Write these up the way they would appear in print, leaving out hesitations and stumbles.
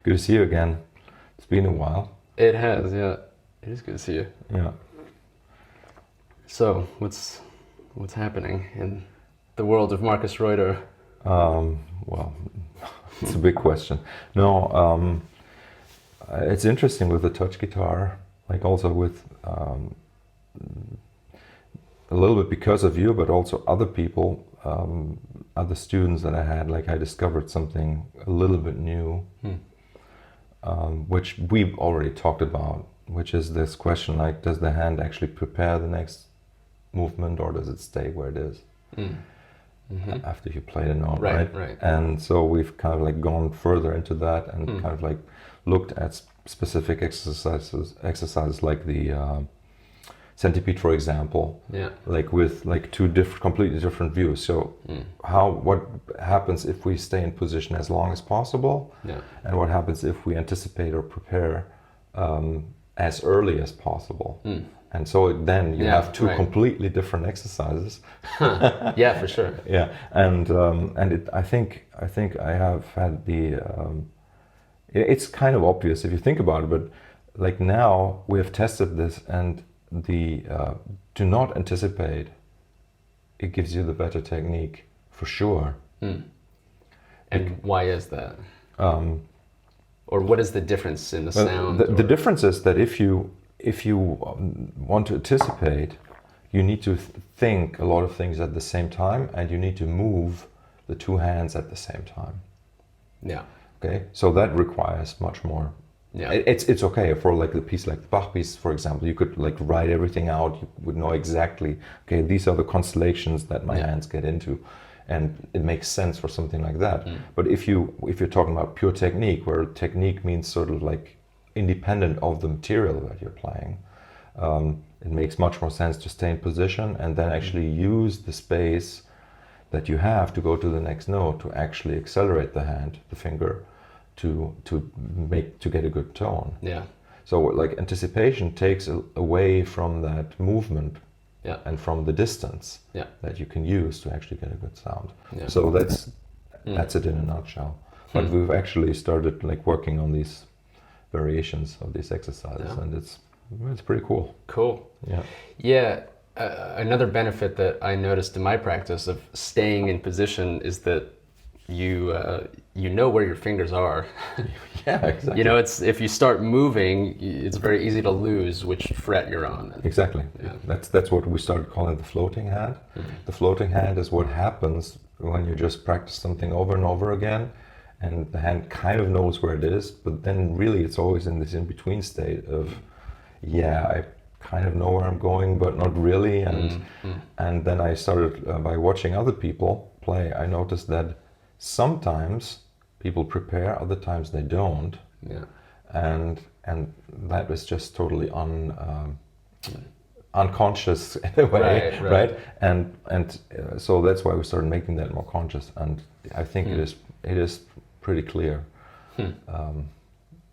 Good to see you again. It's been a while. It has, yeah. It is good to see you. Yeah. So, what's happening in the world of Markus Reuter? Well, it's a big question. No, it's interesting with the touch guitar, like also with a little bit because of you, but also other people, other students that I had, like I discovered something a little bit new. Which we've already talked about, which is this question, like, does the hand actually prepare the next movement, or does it stay where it is after you play the note, right? Right. And so we've kind of like gone further into that and kind of like looked at specific exercises like the centipede, for example, like with like two completely different views. So what happens if we stay in position as long as possible, and what happens if we anticipate or prepare as early as possible. And so then you have two completely different exercises. Yeah, for sure. Yeah, and I think I have had the. It's kind of obvious if you think about it, but like now we have tested this, and the do not anticipate, it gives you the better technique for sure. And why is that? Or what is the difference in the sound? The difference is that if you want to anticipate, you need to think a lot of things at the same time, and you need to move the two hands at the same time. Yeah. Okay, so that requires much more. Yeah, it's okay for like the piece, like the Bach piece, for example. You could like write everything out. You would know exactly, okay, these are the constellations that my hands get into, and it makes sense for something like that. But if you're talking about pure technique, where technique means sort of like independent of the material that you're playing, it makes much more sense to stay in position and then actually use the space that you have to go to the next note to actually accelerate the hand, the finger, to get a good tone. Yeah. So like anticipation takes away from that movement and from the distance that you can use to actually get a good sound. Yeah. So that's it in a nutshell. But we've actually started like working on these variations of these exercises, and it's pretty cool. Cool. Yeah. Yeah. Another benefit that I noticed in my practice of staying in position is that you know where your fingers are. Yeah, exactly. You know, if you start moving, it's very easy to lose which fret you're on. Exactly. Yeah. That's what we started calling the floating hand. The floating hand is what happens when you just practice something over and over again, and the hand kind of knows where it is, but then really it's always in this in-between state of, I kind of know where I'm going, but not really. And then I started by watching other people play. I noticed that sometimes people prepare, other times they don't. Yeah. And that was just totally unconscious in a way, right? And so that's why we started making that more conscious. And I think it is pretty clear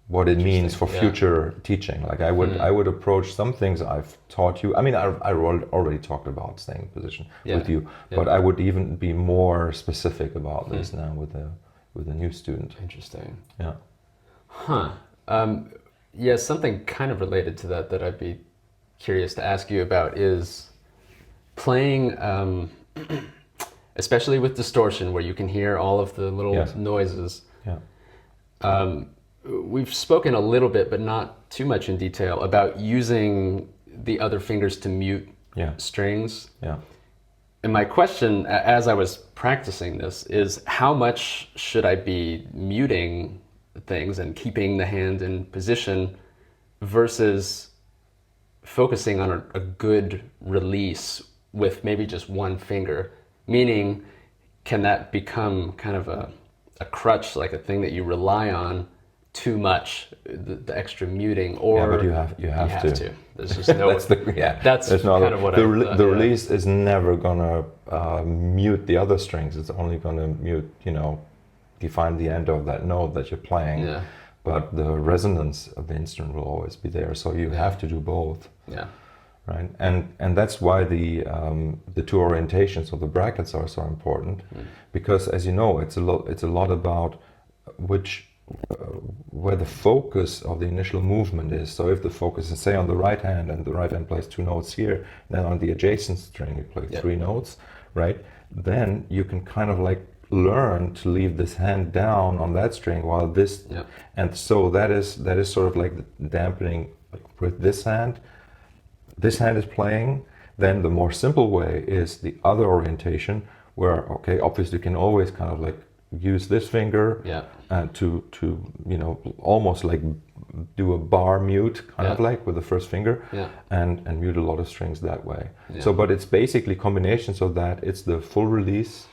what it means for future teaching. Like I would approach some things I've taught you. I mean, I already talked about staying in position with you, but I would even be more specific about this now with a new student. Interesting. Yeah. Huh. Something kind of related to that I'd be curious to ask you about is playing, especially with distortion, where you can hear all of the little noises. Yeah. We've spoken a little bit, but not too much in detail, about using the other fingers to mute strings. Yeah. And my question, as I was practicing this, is how much should I be muting things and keeping the hand in position versus focusing on a good release with maybe just one finger? Meaning, can that become kind of a crutch, like a thing that you rely on too much, the extra muting, or but you have to. There's just no. That's that's kind of what the release is never gonna mute the other strings. It's only gonna mute, define the end of that note that you're playing. Yeah. But the resonance of the instrument will always be there. So you have to do both. Yeah. Right. And that's why the two orientations of the brackets are so important, because as you know, it's a lot about which where the focus of the initial movement is. So if the focus is say on the right hand and the right hand plays 2 notes here, then on the adjacent string you play 3 notes, right? Then you can kind of like learn to leave this hand down on that string while this, and so that is sort of like the dampening, like with this hand is playing. Then the more simple way is the other orientation, where okay, obviously you can always kind of like use this finger to you know, almost like do a bar mute kind of like with the first finger, and mute a lot of strings that way. So but it's basically combinations of that. It's the full release,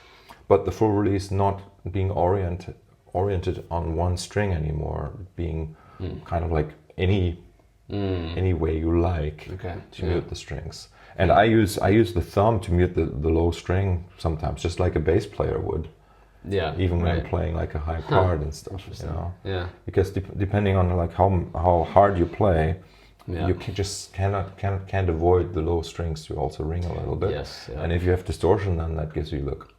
but the full release not being oriented on one string anymore, being kind of like any way you like to mute the strings. And I use the thumb to mute the low string sometimes, just like a bass player would. Yeah. Even when I'm playing like a high part and stuff, you know. Yeah. Because depending on like how hard you play, you can't avoid the low strings to also ring a little bit. Yes. Yeah. And if you have distortion, then that gives you look.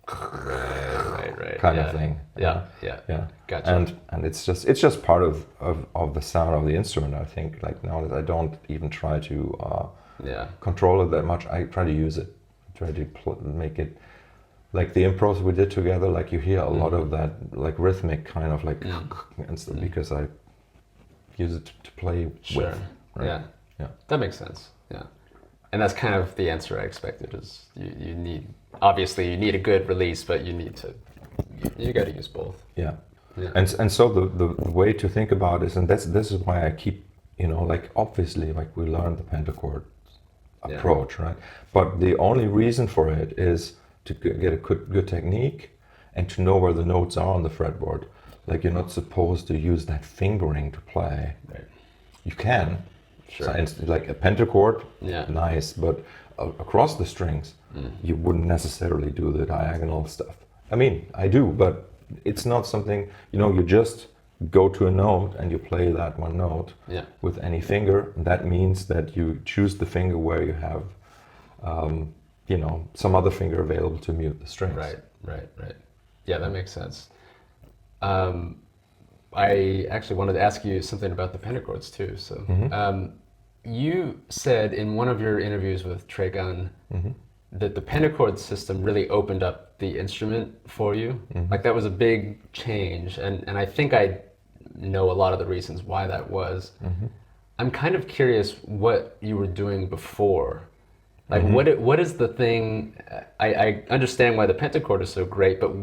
Right. Kind of thing. Yeah. Gotcha. And it's just part of the sound of the instrument. I think like now that I don't even try to control it that much, I try to use it, try to make it like the impros we did together. Like you hear a lot of that like rhythmic kind of like and stuff because I use it to play with. Right? Yeah. That makes sense. Yeah. And that's kind of the answer I expected. Is you need, obviously you need a good release, but you got to use both. Yeah. And so the way to think about this, and this is why I keep, you know, like obviously like we learned the pentachord approach, right? But the only reason for it is to get a good technique and to know where the notes are on the fretboard. Like you're not supposed to use that fingering to play. Right. You can. Sure. So, like a pentachord, nice, but across the strings, you wouldn't necessarily do the diagonal stuff. I mean, I do, but it's not something, you know, you just go to a note and you play that one note with any finger. That means that you choose the finger where you have, you know, some other finger available to mute the strings. Right. Yeah, that makes sense. I actually wanted to ask you something about the pentachords too. So, you said in one of your interviews with Trey Gunn that the pentachord system really opened up the instrument for you. Like that was a big change, and I think I know a lot of the reasons why that was. I'm kind of curious what you were doing before. Like what is the thing? I understand why the pentachord is so great, but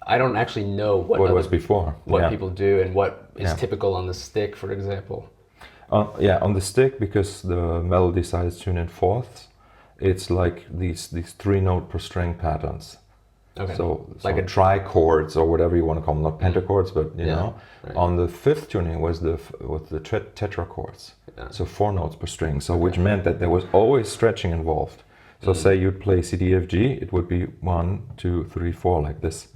I don't actually know what was before. What people do and what is typical on the stick, for example. On the stick, because the melody side is tuned in fourths, it's like these 3 note per string patterns. Okay. So like a trichords or whatever you want to call them, not pentachords, but you know. Right. On the 5th tuning was the tetrachords. So 4 notes per string. So which meant that there was always stretching involved. So say you'd play C, D, F, G, it would be 1, 2, 3, 4 like this.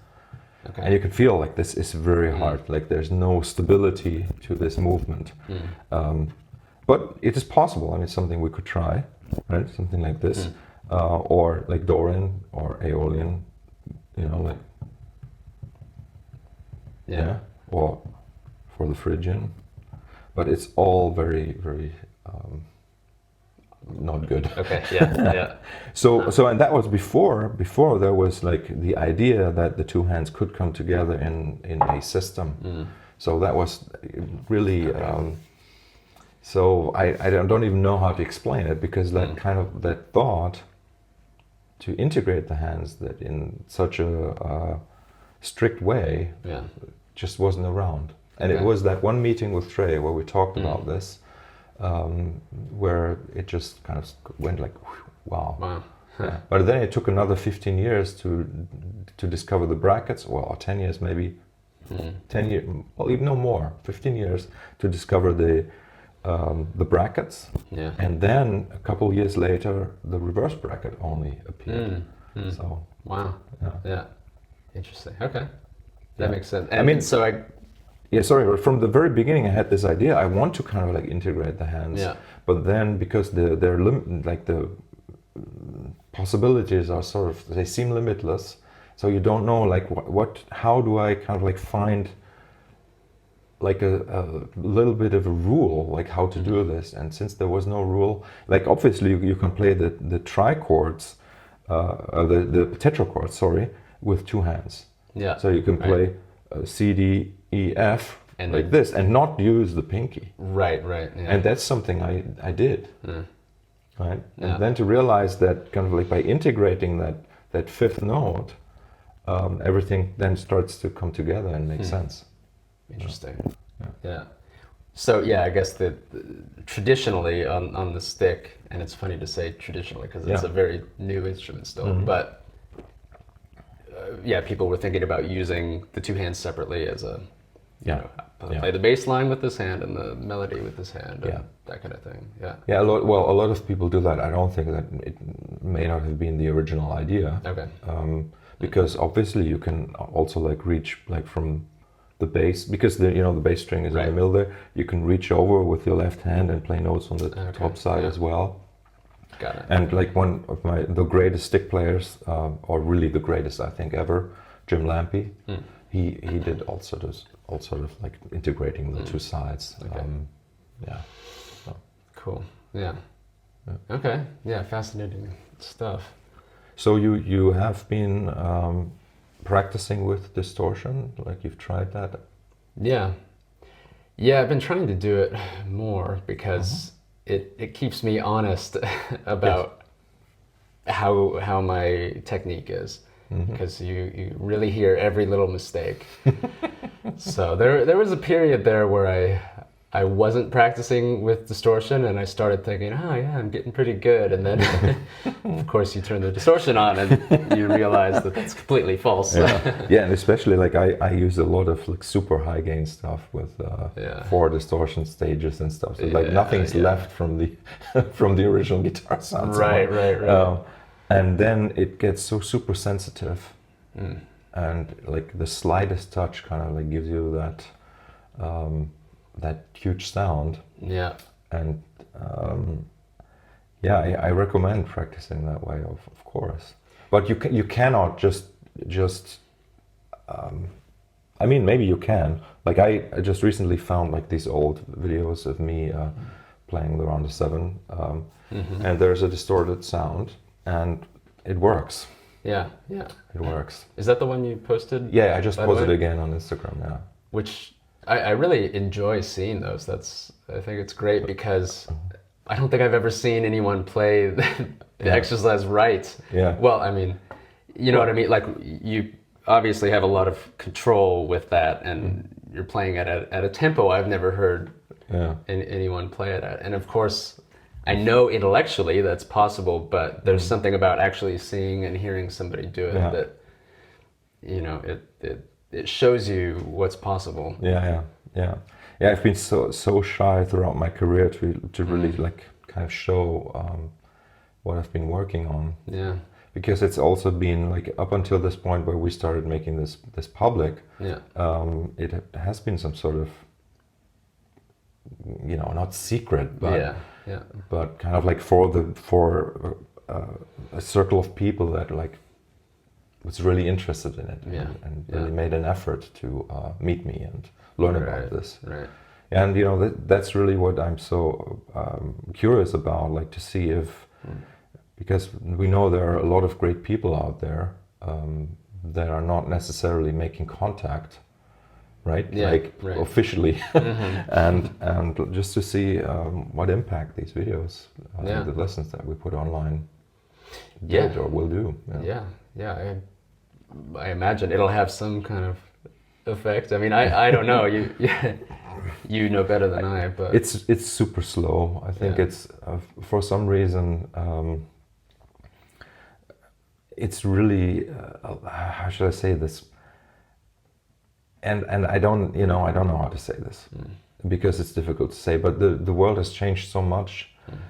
Okay. And you can feel like this is very hard, like there's no stability to this movement. But it is possible. I mean, it's something we could try, right? Something like this, or like Dorian or Aeolian, you know, like or for the Phrygian. But it's all very, very not good. Okay. Yeah. So and that was before there was like the idea that the 2 hands could come together in a system. So that was really so I don't even know how to explain it, because that kind of that thought to integrate the hands that in such a strict way just wasn't around. And it was that one meeting with Trey where we talked about this, where it just kind of went like, wow. Yeah. But then it took another 15 years to discover the brackets, or 10 years maybe, 10 years, well, even no more, 15 years to discover the brackets. Yeah. And then a couple of years later, the reverse bracket only appeared. So wow. Yeah. Interesting. Okay. That makes sense. And I mean, so from the very beginning, I had this idea. I want to kind of like integrate the hands, but then because they're like the possibilities are they seem limitless. So you don't know like how do I kind of like find like a little bit of a rule, like how to do this. And since there was no rule, like obviously you can play the trichords, the Pentachords, sorry, with two hands. Yeah. So you can play C, D, E, F, and like this, and not use the pinky. Right. Yeah. And that's something I did. Yeah. Right. Yeah. And then to realize that kind of like by integrating that fifth note, everything then starts to come together and make sense. Interesting. Yeah. So yeah, I guess that traditionally on the stick, and it's funny to say traditionally because it's a very new instrument still, but people were thinking about using the two hands separately as a, play the bass line with this hand and the melody with this hand, and that kind of thing. Yeah. Yeah. A lot of people do that. I don't think that it may not have been the original idea. Okay. Because obviously you can also like reach like from the bass, because the bass string is in the middle there. You can reach over with your left hand and play notes on the top side as well. Got it. And like one of the greatest stick players, or really the greatest I think ever, Jim Lampy, he did all sort of like integrating the two sides. Okay. So. Cool. Yeah. Okay. Yeah. Fascinating stuff. So you have been practicing with distortion, like you've tried that? Yeah, I've been trying to do it more because it keeps me honest about how my technique is, because you really hear every little mistake. So there was a period there where I wasn't practicing with distortion, and I started thinking, I'm getting pretty good. And then, of course, you turn the distortion on and you realize that that's completely false. Yeah, and especially like I use a lot of like super high gain stuff with 4 distortion stages and stuff. So like nothing's left from the original guitar sound. Right. And then it gets so super sensitive, and like the slightest touch kind of like gives you that huge sound. Yeah. And I recommend practicing that way, of course. But you cannot just I mean, maybe you can. Like I just recently found like these old videos of me playing the round of 7, and there's a distorted sound, and it works. Yeah. It works. Is that the one you posted? Yeah, I just posted it again on Instagram. Yeah. Which I really enjoy seeing those. I think it's great because I don't think I've ever seen anyone play the exercise right. Yeah. Well, I mean, you know what I mean? Like you obviously have a lot of control with that, and you're playing at a tempo I've never heard anyone play it at. And of course, I know intellectually that's possible, but there's something about actually seeing and hearing somebody do it that, it shows you what's possible. Yeah. I've been so shy throughout my career to really like kind of show what I've been working on. Yeah. Because it's also been like up until this point where we started making this public. Yeah. It has been some sort of, not secret, but but kind of like for a circle of people that like was really interested in it and really made an effort to meet me and learn about this. Right. And that's really what I'm so curious about, like to see if, because we know there are a lot of great people out there that are not necessarily making contact, right? Officially, and just to see what impact these videos, the lessons that we put online, did or will do. Yeah. I imagine it'll have some kind of effect. I mean, I don't know. You know better than I, but it's super slow. I think it's for some reason it's really how should I say this? And I don't know how to say this because it's difficult to say. But the world has changed so much,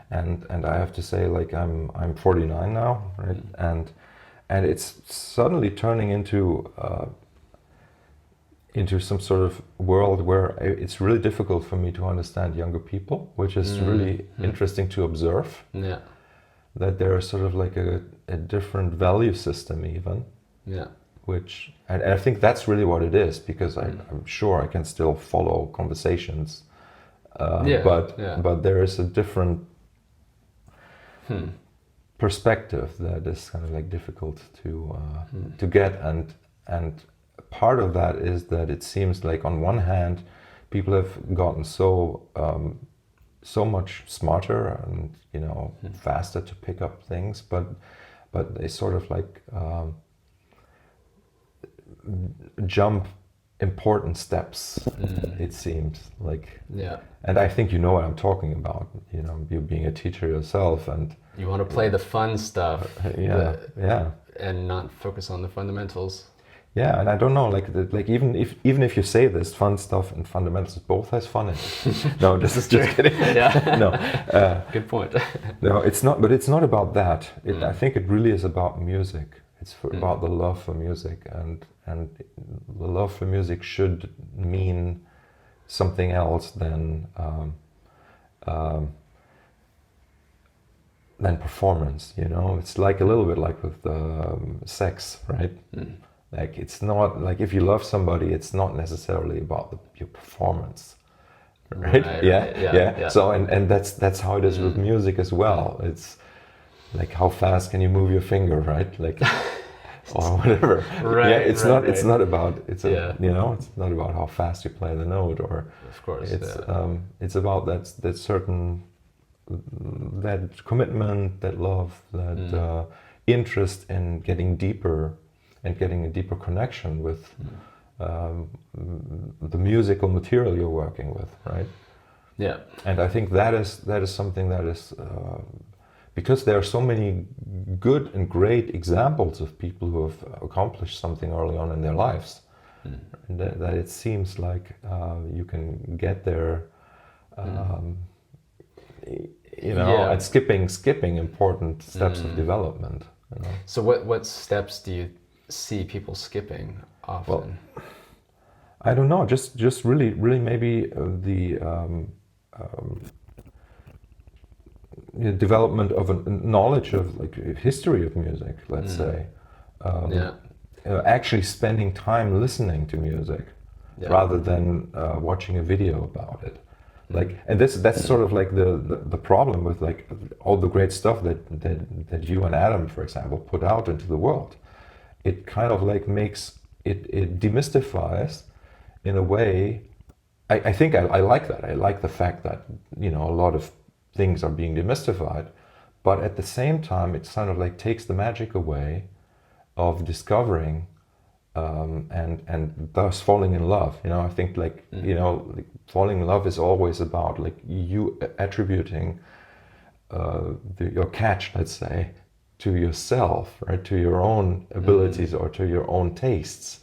and I have to say, like I'm 49 now, right? And it's suddenly turning into some sort of world where it's really difficult for me to understand younger people, which is really interesting to observe. Yeah. That there is sort of like a different value system even. Yeah. and I think that's really what it is, because I'm sure I can still follow conversations, but there is a different perspective that is kind of like difficult to get, and part of that is that it seems like on one hand people have gotten so much smarter and faster to pick up things, but they sort of like jump important steps, it seems like. Yeah. And I think you know what I'm talking about, you being a teacher yourself, and you want to play the fun stuff, yeah, and not focus on the fundamentals. Yeah, and I don't know, like even if you say this, fun stuff and fundamentals both has fun in it. No, this is just kidding. Yeah. No, good point. No, it's not. But it's not about that. I think it really is about music. It's about the love for music, and the love for music should mean something else than performance. It's like a little bit like with sex, right? Like, it's not like if you love somebody, it's not necessarily about your performance, right? Yeah. So and that's how it is with music as well. It's like, how fast can you move your finger, right? Like, or whatever. Right. Yeah. It's not about it's not about how fast you play the note, or of course. It's about that certain that commitment, that love, that interest in getting deeper. And getting a deeper connection with the musical material you're working with, right? Yeah. And I think that is something that is because there are so many good and great examples of people who have accomplished something early on in their lives, and that it seems like you can get there, and skipping important steps of development. So what steps do you see people skipping often? Well, I don't know. Just really maybe the development of a knowledge of like history of music. Let's say, actually spending time listening to music rather than watching a video about it. Like, and that's sort of like the problem with like all the great stuff that you and Adam, for example, put out into the world. It kind of like makes it demystifies in a way. I think I like that. I like the fact that a lot of things are being demystified, but at the same time it kind of like takes the magic away of discovering and thus falling in love. I think like like falling in love is always about like you attributing your catch, let's say, to yourself, right, to your own abilities or to your own tastes,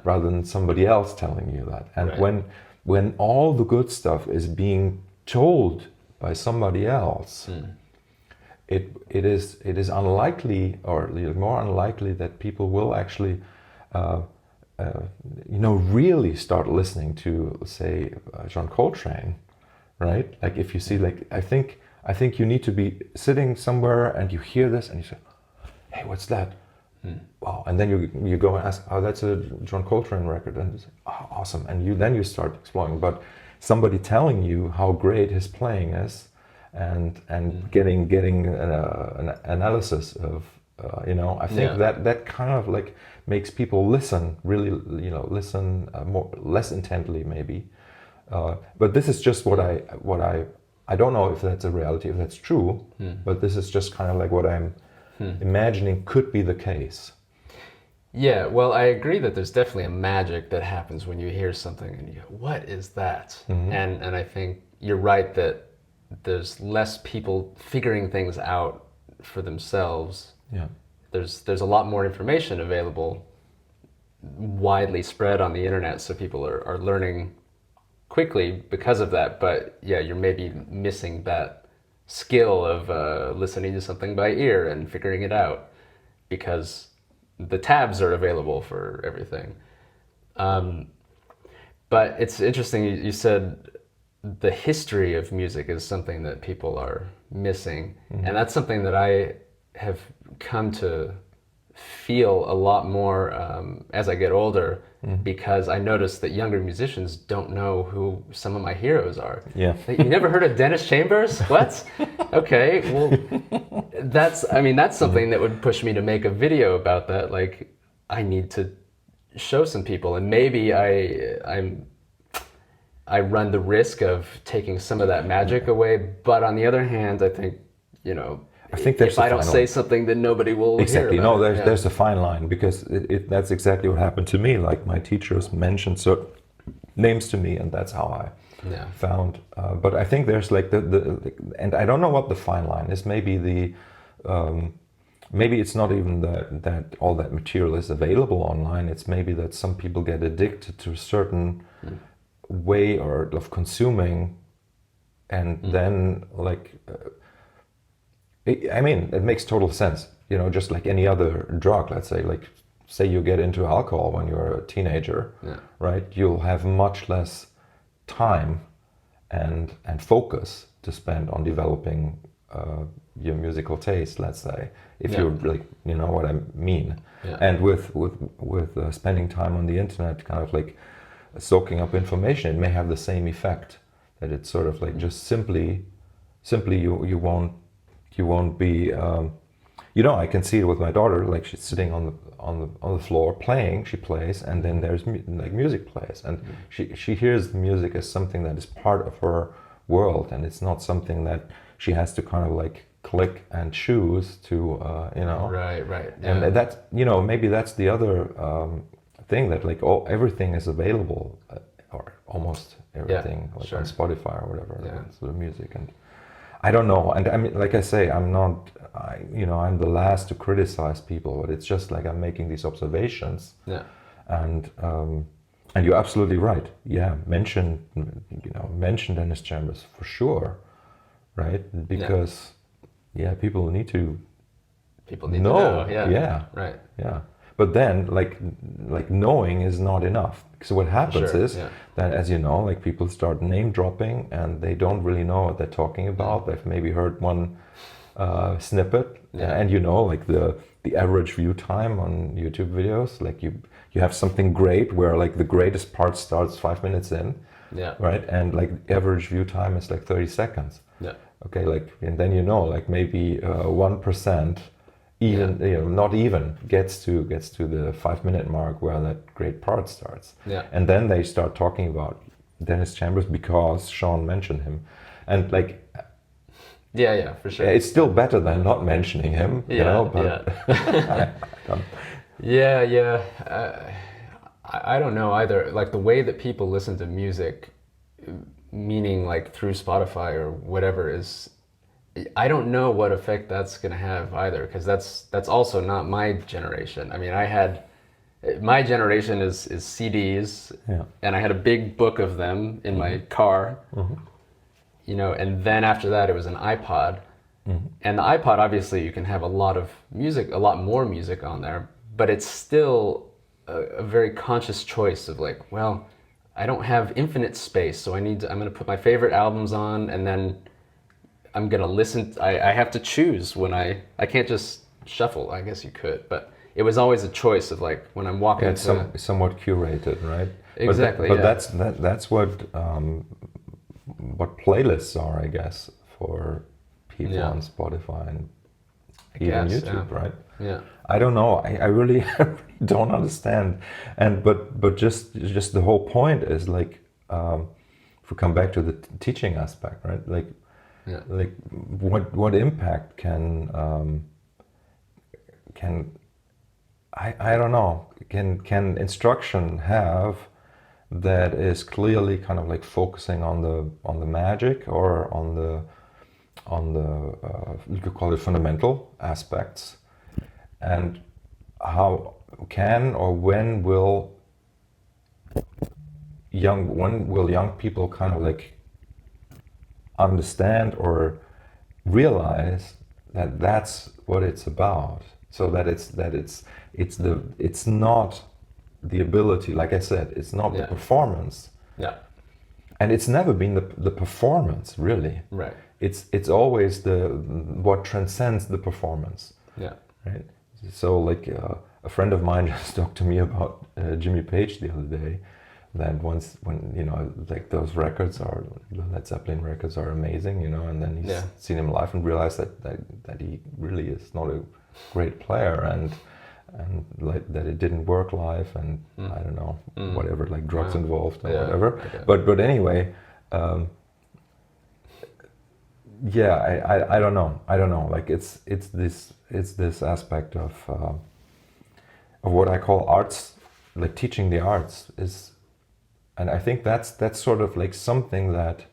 rather than somebody else telling you that. And when all the good stuff is being told by somebody else, it is unlikely, or more unlikely, that people will actually really start listening to, say, John Coltrane, right? Like, if you see, like, I think you need to be sitting somewhere and you hear this and you say, hey, what's that? Wow. And then you go and ask, oh, that's a John Coltrane record. And you say, oh, awesome. And you start exploring. But somebody telling you how great his playing is and getting an analysis of, I think that kind of like makes people listen, really, listen less intently maybe. But this is just what I don't know if that's a reality, if that's true, but this is just kind of like what I'm imagining could be the case. Yeah, well, I agree that there's definitely a magic that happens when you hear something and you go, what is that? And I think you're right that there's less people figuring things out for themselves. Yeah. There's a lot more information available, widely spread on the internet, so people are learning quickly because of that. But yeah, you're maybe missing that skill of listening to something by ear and figuring it out, because the tabs are available for everything. But it's interesting, you said the history of music is something that people are missing. And that's something that I have come to feel a lot more as I get older, because I noticed that younger musicians don't know who some of my heroes are. Yeah. Like, you never heard of Dennis Chambers? What? Okay, well, that's something that would push me to make a video about that. Like, I need to show some people, and maybe I run the risk of taking some of that magic away. But on the other hand, I think, if I don't say something, then nobody will exactly hear about it. There's a fine line, because that's exactly what happened to me. Like, my teachers mentioned certain names to me, and that's how I found. But I think there's like and I don't know what the fine line is. Maybe maybe it's not even that all that material is available online. It's maybe that some people get addicted to a certain way of consuming, and then like. It makes total sense, just like any other drug. Let's say you get into alcohol when you're a teenager, right? You'll have much less time and focus to spend on developing your musical taste, let's say, if you're like, what I mean. Yeah. And with spending time on the internet, kind of like soaking up information, it may have the same effect, that it's sort of like just simply you won't be, I can see it with my daughter. Like, she's sitting on the floor playing. She plays, and then there's like music plays, and she hears the music as something that is part of her world, and it's not something that she has to kind of like click and choose to, Right. Yeah. And that's, maybe that's the other thing, that like everything is available, or almost everything, like on Spotify or whatever. So the music, and I don't know, and I mean, like I say, I'm the last to criticize people, but it's just like I'm making these observations. Yeah. And you're absolutely right. Yeah, mention Dennis Chambers for sure, right? Because people need to know. Yeah. Right. Yeah. But then, like knowing is not enough. So what happens is that, as you know, like, people start name dropping, and they don't really know what they're talking about. They've maybe heard one snippet, and like the average view time on YouTube videos, like you have something great where like the greatest part starts 5 minutes in, right, and like average view time is like 30 seconds. Yeah. Okay, like, and then like maybe 1%. Not even gets to the 5 minute mark where that great part starts. Yeah. And then they start talking about Dennis Chambers because Shawn mentioned him, and like. Yeah, for sure. It's still better than not mentioning him, But I don't know either. Like, the way that people listen to music, meaning like through Spotify or whatever, is. I don't know what effect that's going to have either, because that's also not my generation. I mean, my generation is CDs, and I had a big book of them in my car, and then after that it was an iPod, and the iPod, obviously you can have a lot of music, a lot more music on there, but it's still a very conscious choice of like, well, I don't have infinite space, so I'm going to put my favorite albums on, and then I'm going to listen. I have to choose when I can't just shuffle. I guess you could, but it was always a choice of like, when I'm walking. It's somewhat curated, right? Exactly. But that's what playlists are, I guess, for people on Spotify and even YouTube, right? Yeah. I don't know. I really don't understand. But just the whole point is like, if we come back to the teaching aspect, right? Like. Yeah. Like, what impact can I don't know, can instruction have that is clearly kind of like focusing on the magic, or on the you could call it fundamental aspects, and how can or when will young people kind of like understand or realize that that's what it's about, so that it's not the ability, like I said, it's not the performance, and it's never been the performance, really, right? It's always what transcends the performance, right? So like a friend of mine just talked to me about Jimmy Page the other day. That once when like those records are the Led Zeppelin records are amazing, and then he's seen him live and realized that he really is not a great player and like that it didn't work live and I don't know whatever, like drugs involved or whatever. Okay. But anyway, I don't know. Like it's this aspect of what I call arts, like teaching the arts is. And I think that's sort of like something that,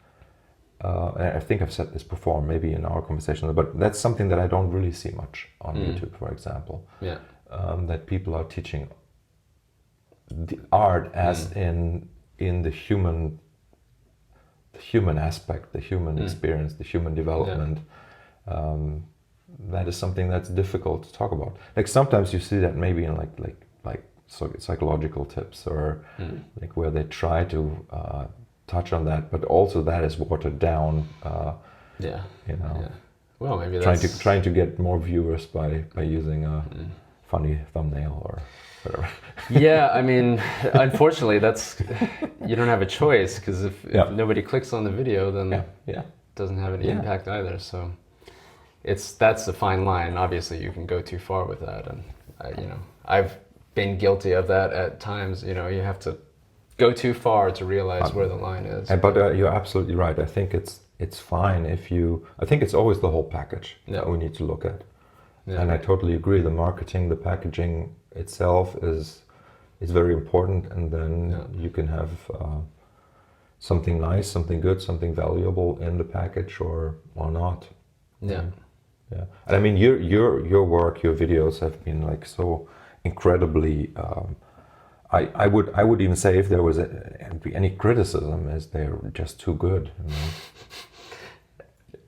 and I think I've said this before, maybe in our conversation, but that's something that I don't really see much on YouTube, for example. Yeah. That people are teaching the art as in the human aspect, the human experience, the human development. Yeah. That is something that's difficult to talk about. Like sometimes you see that maybe in like psychological tips or like where they try to touch on that, but also that is watered down. Well, maybe that's trying to get more viewers by using a funny thumbnail or whatever. Yeah, I mean, unfortunately, you don't have a choice because if nobody clicks on the video, then it doesn't have any impact either. So that's a fine line. Obviously, you can go too far with that, and I've been guilty of that at times. You have to go too far to realize where the line is. But you're absolutely right. I think it's fine if I think it's always the whole package that we need to look at. Yeah. And I totally agree. The marketing, the packaging itself is very important, and then you can have something nice, something good, something valuable in the package or not. Yeah. Yeah. And I mean your work, your videos have been like so incredibly I would even say if there was any criticism is they're just too good.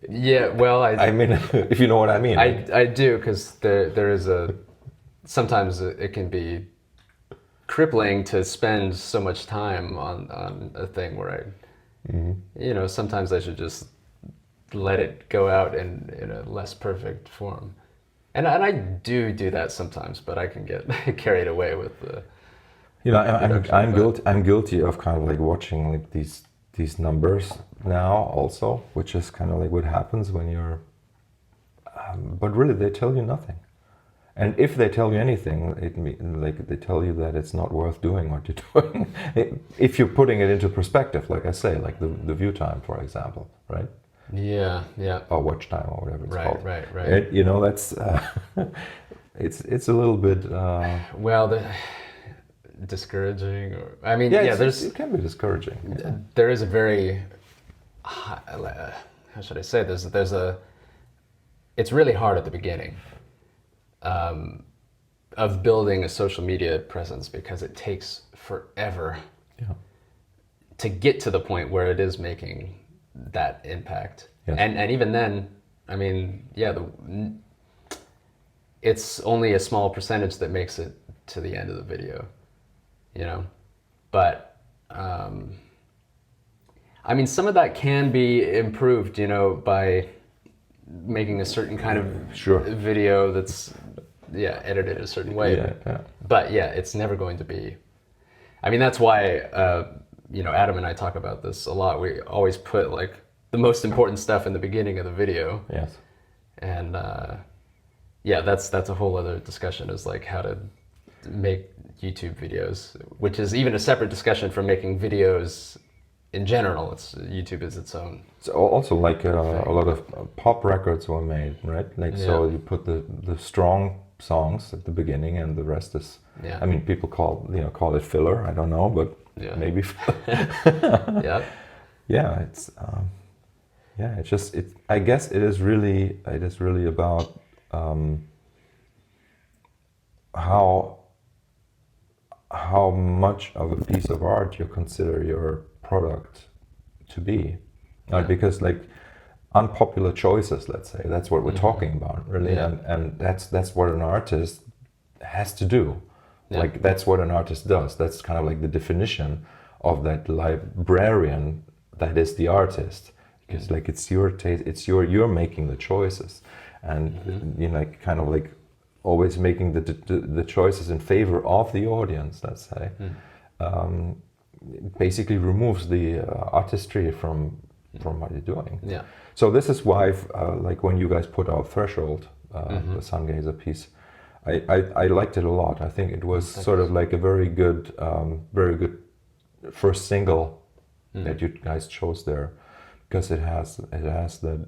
Yeah, well, I mean, if you know what I mean. I do, because there is sometimes it can be crippling to spend so much time on a thing where sometimes I should just let it go out in a less perfect form. And I do that sometimes, but I can get carried away with the. I'm guilty of kind of like watching like these numbers now also, which is kind of like what happens when you're. But really, they tell you nothing, and if they tell you anything, like they tell you that it's not worth doing what you're doing. If you're putting it into perspective, like I say, like the view time, for example, right? Yeah. Or watch time or whatever it's called. Right. That's it's a little bit discouraging. It can be discouraging. Yeah. There is a very how should I say this? It's really hard at the beginning of building a social media presence because it takes forever to get to the point where it is making that impact. Yes. And even then, I mean, it's only a small percentage that makes it to the end of the video, but I mean, some of that can be improved, by making a certain kind of video that's edited a certain way. But it's never going to be. I mean, that's why Adam and I talk about this a lot. We always put like the most important stuff in the beginning of the video. Yes. And that's a whole other discussion, is like how to make YouTube videos, which is even a separate discussion from making videos in general. YouTube is its own. So also like a lot of pop records were made, right? Like so you put the strong songs at the beginning and the rest is I mean, people call it filler. I don't know, but maybe. It's just I guess it is really about how much of a piece of art you consider your product to be, because like unpopular choices, let's say, that's what we're talking about, really, and that's what an artist has to do. Like that's what an artist does. That's kind of like the definition of that librarian that is the artist, because like it's your taste, you're making the choices, and like kind of like always making the choices in favor of the audience, let's say, it basically removes the artistry from what you're doing. Yeah. So this is why, like when you guys put out Threshold, the Sungazer piece, I liked it a lot. I think it was sort of like a very good first single that you guys chose there, because it has that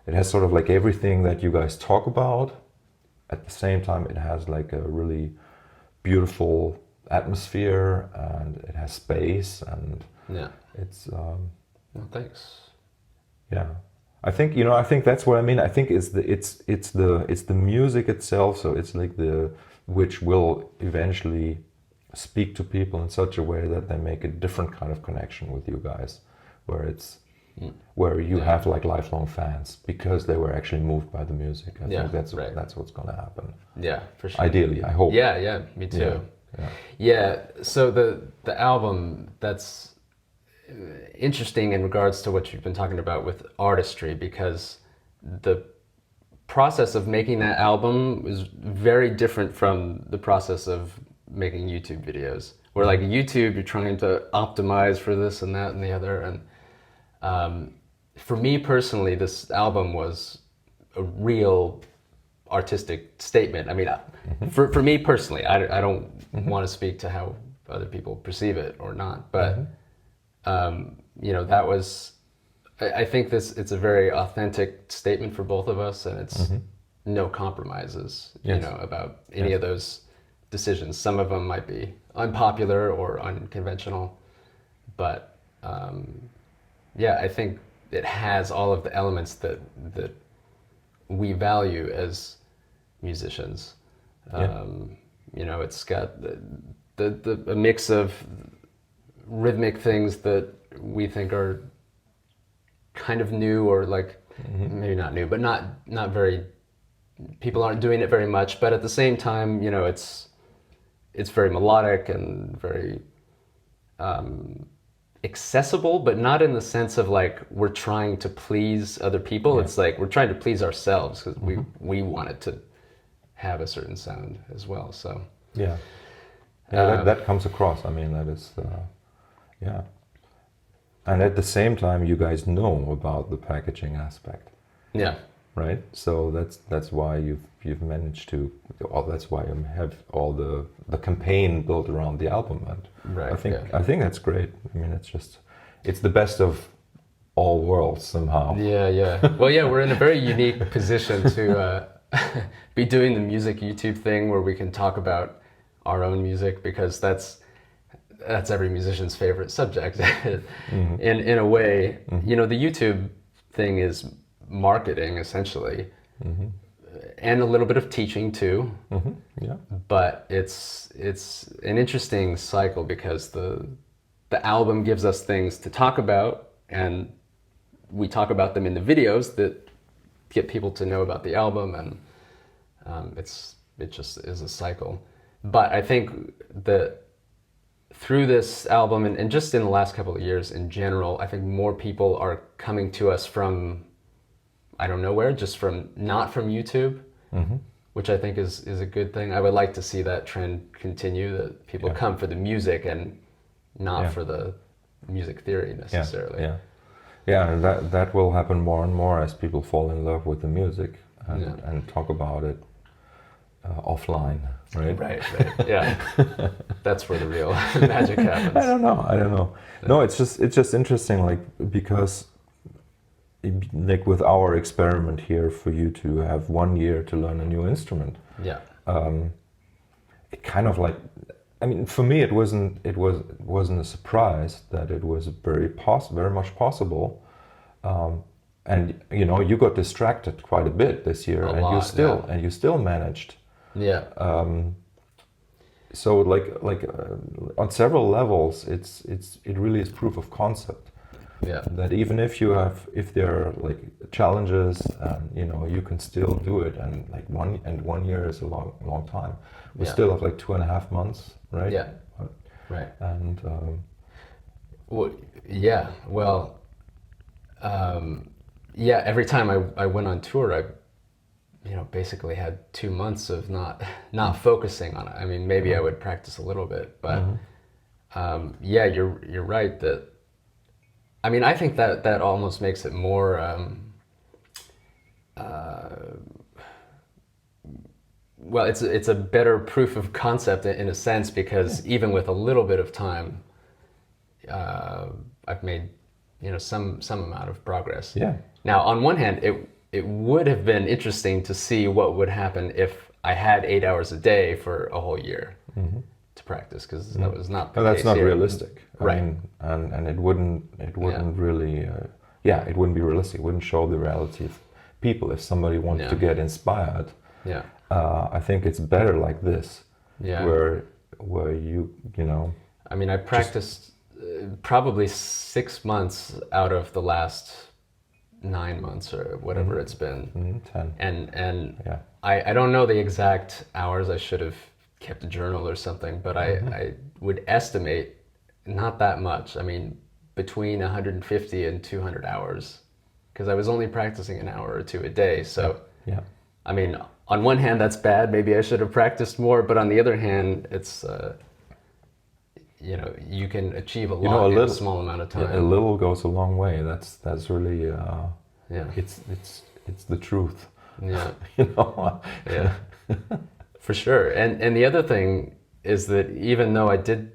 it has sort of like everything that you guys talk about. At the same time, it has like a really beautiful atmosphere, and it has space, and it's well, thanks. Yeah, I think that's what I mean. I think it's the music itself. So it's like which will eventually speak to people in such a way that they make a different kind of connection with you guys, where you have like lifelong fans because they were actually moved by the music. I think that's what's going to happen. Yeah, for sure. Ideally, I hope. Yeah, me too. Yeah. So the album, that's interesting in regards to what you've been talking about with Artistry, because the process of making that album is very different from the process of making YouTube videos, where like YouTube, you're trying to optimize for this and that and the other. And for me personally, this album was a real artistic statement. I mean, for me personally, I don't want to speak to how other people perceive it or not, but that was, I think it's a very authentic statement for both of us, and it's no compromises, about any of those decisions. Some of them might be unpopular or unconventional, but I think it has all of the elements that we value as musicians. It's got a mix of rhythmic things that we think are kind of new, or like maybe not new, but not very, people aren't doing it very much, but at the same time, it's very melodic and very accessible, but not in the sense of like we're trying to please other people. It's like we're trying to please ourselves, because we want it to have a certain sound as well. So that comes across. I mean, that is and at the same time, you guys know about the packaging aspect. Yeah. Right. So that's why you've managed to. That's why you have all the campaign built around the album, and I think that's great. I mean, it's the best of all worlds somehow. Yeah. Well, we're in a very unique position to be doing the music YouTube thing, where we can talk about our own music, because that's every musician's favorite subject. In a way, the YouTube thing is marketing essentially, and a little bit of teaching too. But it's an interesting cycle, because the album gives us things to talk about, and we talk about them in the videos that get people to know about the album, and it just is a cycle. But I think that through this album, and just in the last couple of years in general, I think more people are coming to us from, I don't know where, just not from YouTube, which I think is a good thing. I would like to see that trend continue, that people come for the music and not for the music theory necessarily. And that will happen more and more as people fall in love with the music and talk about it offline, right? Right. Yeah. That's where the real magic happens. I don't know. No, it's just interesting, like, because like with our experiment here, for you to have 1 year to learn a new instrument. It kind of like, I mean, for me, it wasn't a surprise that it was very much possible. And you got distracted quite a bit this year, and you still managed. So like on several levels, it really is proof of concept. That even if there are like challenges, you can still do it, and like 1 year is a long time. We still have like 2.5 months, right? Right. And every time I went on tour, basically had 2 months of not focusing on it. I mean, maybe I would practice a little bit, but yeah, you're right that. I mean, I think that almost makes it more. Well, it's a better proof of concept in a sense, because even with a little bit of time, I've made some amount of progress. Yeah. Now, on one hand, it would have been interesting to see what would happen if I had 8 hours a day for a whole year to practice, because that was not the No, that's case not here. realistic. Right. I mean, and it wouldn't really, it wouldn't be realistic. It wouldn't show the reality of people. If somebody wanted to get inspired, I think it's better like this, where you I mean, I practiced probably 6 months out of the last 9 months or whatever it's been. 10. And I don't know the exact hours. I should have kept a journal or something, but I would estimate not that much. I mean, between 150 and 200 hours, because I was only practicing an hour or two a day. So, I mean, on one hand, that's bad. Maybe I should have practiced more. But on the other hand, it's, you can achieve a lot in a small amount of time. A little goes a long way. That's really, it's the truth. Yeah. Yeah. For sure. And the other thing is that even though I did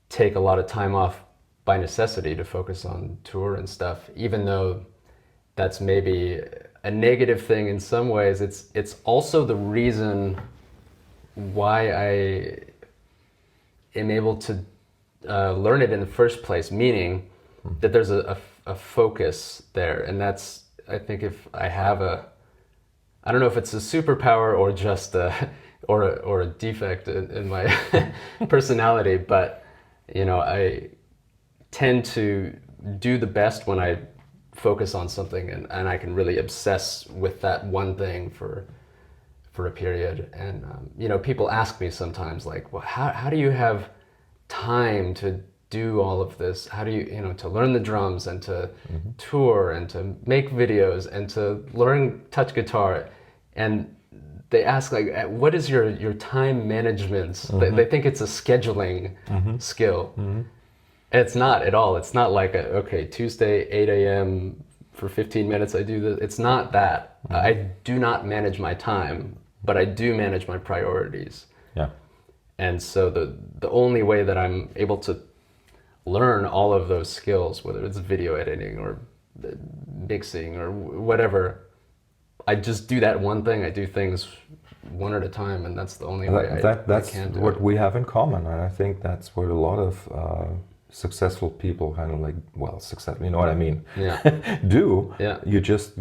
take a lot of time off by necessity to focus on tour and stuff, even though that's maybe a negative thing in some ways, it's also the reason why I am able to learn it in the first place, meaning that there's a focus there. And that's, I think, if I have I don't know if it's a superpower or just or a defect in my personality, but I tend to do the best when I focus on something and I can really obsess with that one thing for a period. And people ask me sometimes, like, well, how do you have time to do all of this? How do you to learn the drums and to tour and to make videos and to learn touch guitar? And they ask, like, what is your time management? They think it's a scheduling skill. It's not at all. It's not like, Tuesday, 8 a.m. for 15 minutes I do this. It's not that. I do not manage my time, but I do manage my priorities. Yeah. And so the only way that I'm able to learn all of those skills, whether it's video editing or mixing or whatever, I just do that one thing. I do things one at a time, and that's the only way that's I can do what it. we have in common, and I think that's what a lot of successful people kind of like, successful, you know what I mean? Yeah. do. Yeah. You just,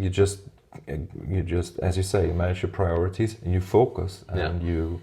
as you say, you manage your priorities and you focus, and you,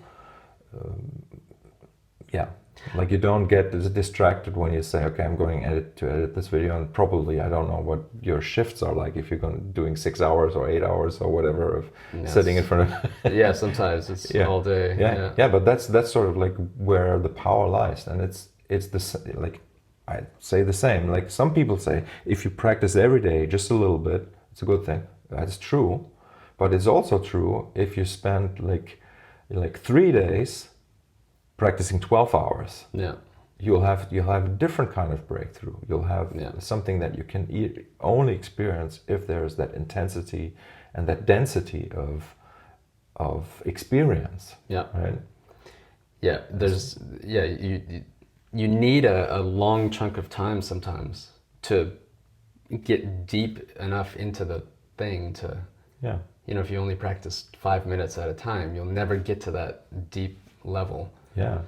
like you don't get distracted when you say, okay, I'm going to edit this video, and probably I don't know what your shifts are like, if you're doing 6 hours or 8 hours or whatever of sitting in front of. Yeah, sometimes it's all day. Yeah, but that's sort of like where the power lies, and it's the like I say the same. Like some people say, if you practice every day just a little bit, it's a good thing. That's true, but it's also true if you spend like 3 days practicing 12 hours, you'll have a different kind of breakthrough. You'll have something that you can only experience if there's that intensity and that density of experience. Yeah. Right. Yeah. You need a long chunk of time sometimes to get deep enough into the thing to. Yeah. If you only practice 5 minutes at a time, you'll never get to that deep level. Yeah,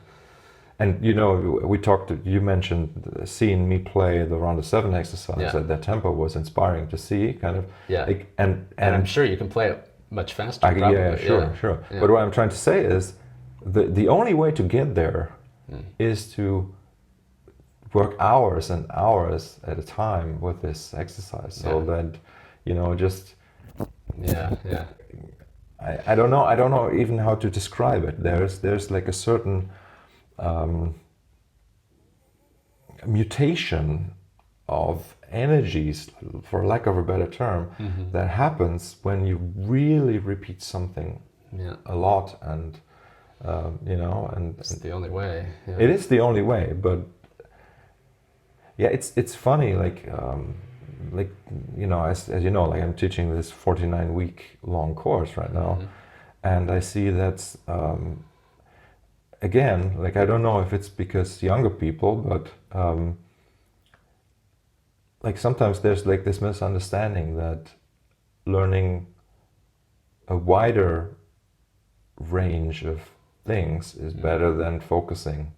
and you mentioned seeing me play the round of 7 exercise. That tempo was inspiring to see, kind of. Yeah, like, and I'm sure you can play it much faster. Yeah, sure. Yeah. But what I'm trying to say is, the only way to get there is to work hours and hours at a time with this exercise. So that just. Yeah. I don't know even how to describe it. There's like a certain mutation of energies, for lack of a better term, that happens when you really repeat something a lot, and you know, and it's the only way. Yeah. It is the only way, but yeah, it's funny, like you know, as you know, like I'm teaching this 49-week long course right now, and I see that's again, like I don't know if it's because younger people, but like sometimes there's like this misunderstanding that learning a wider range of things is better than focusing.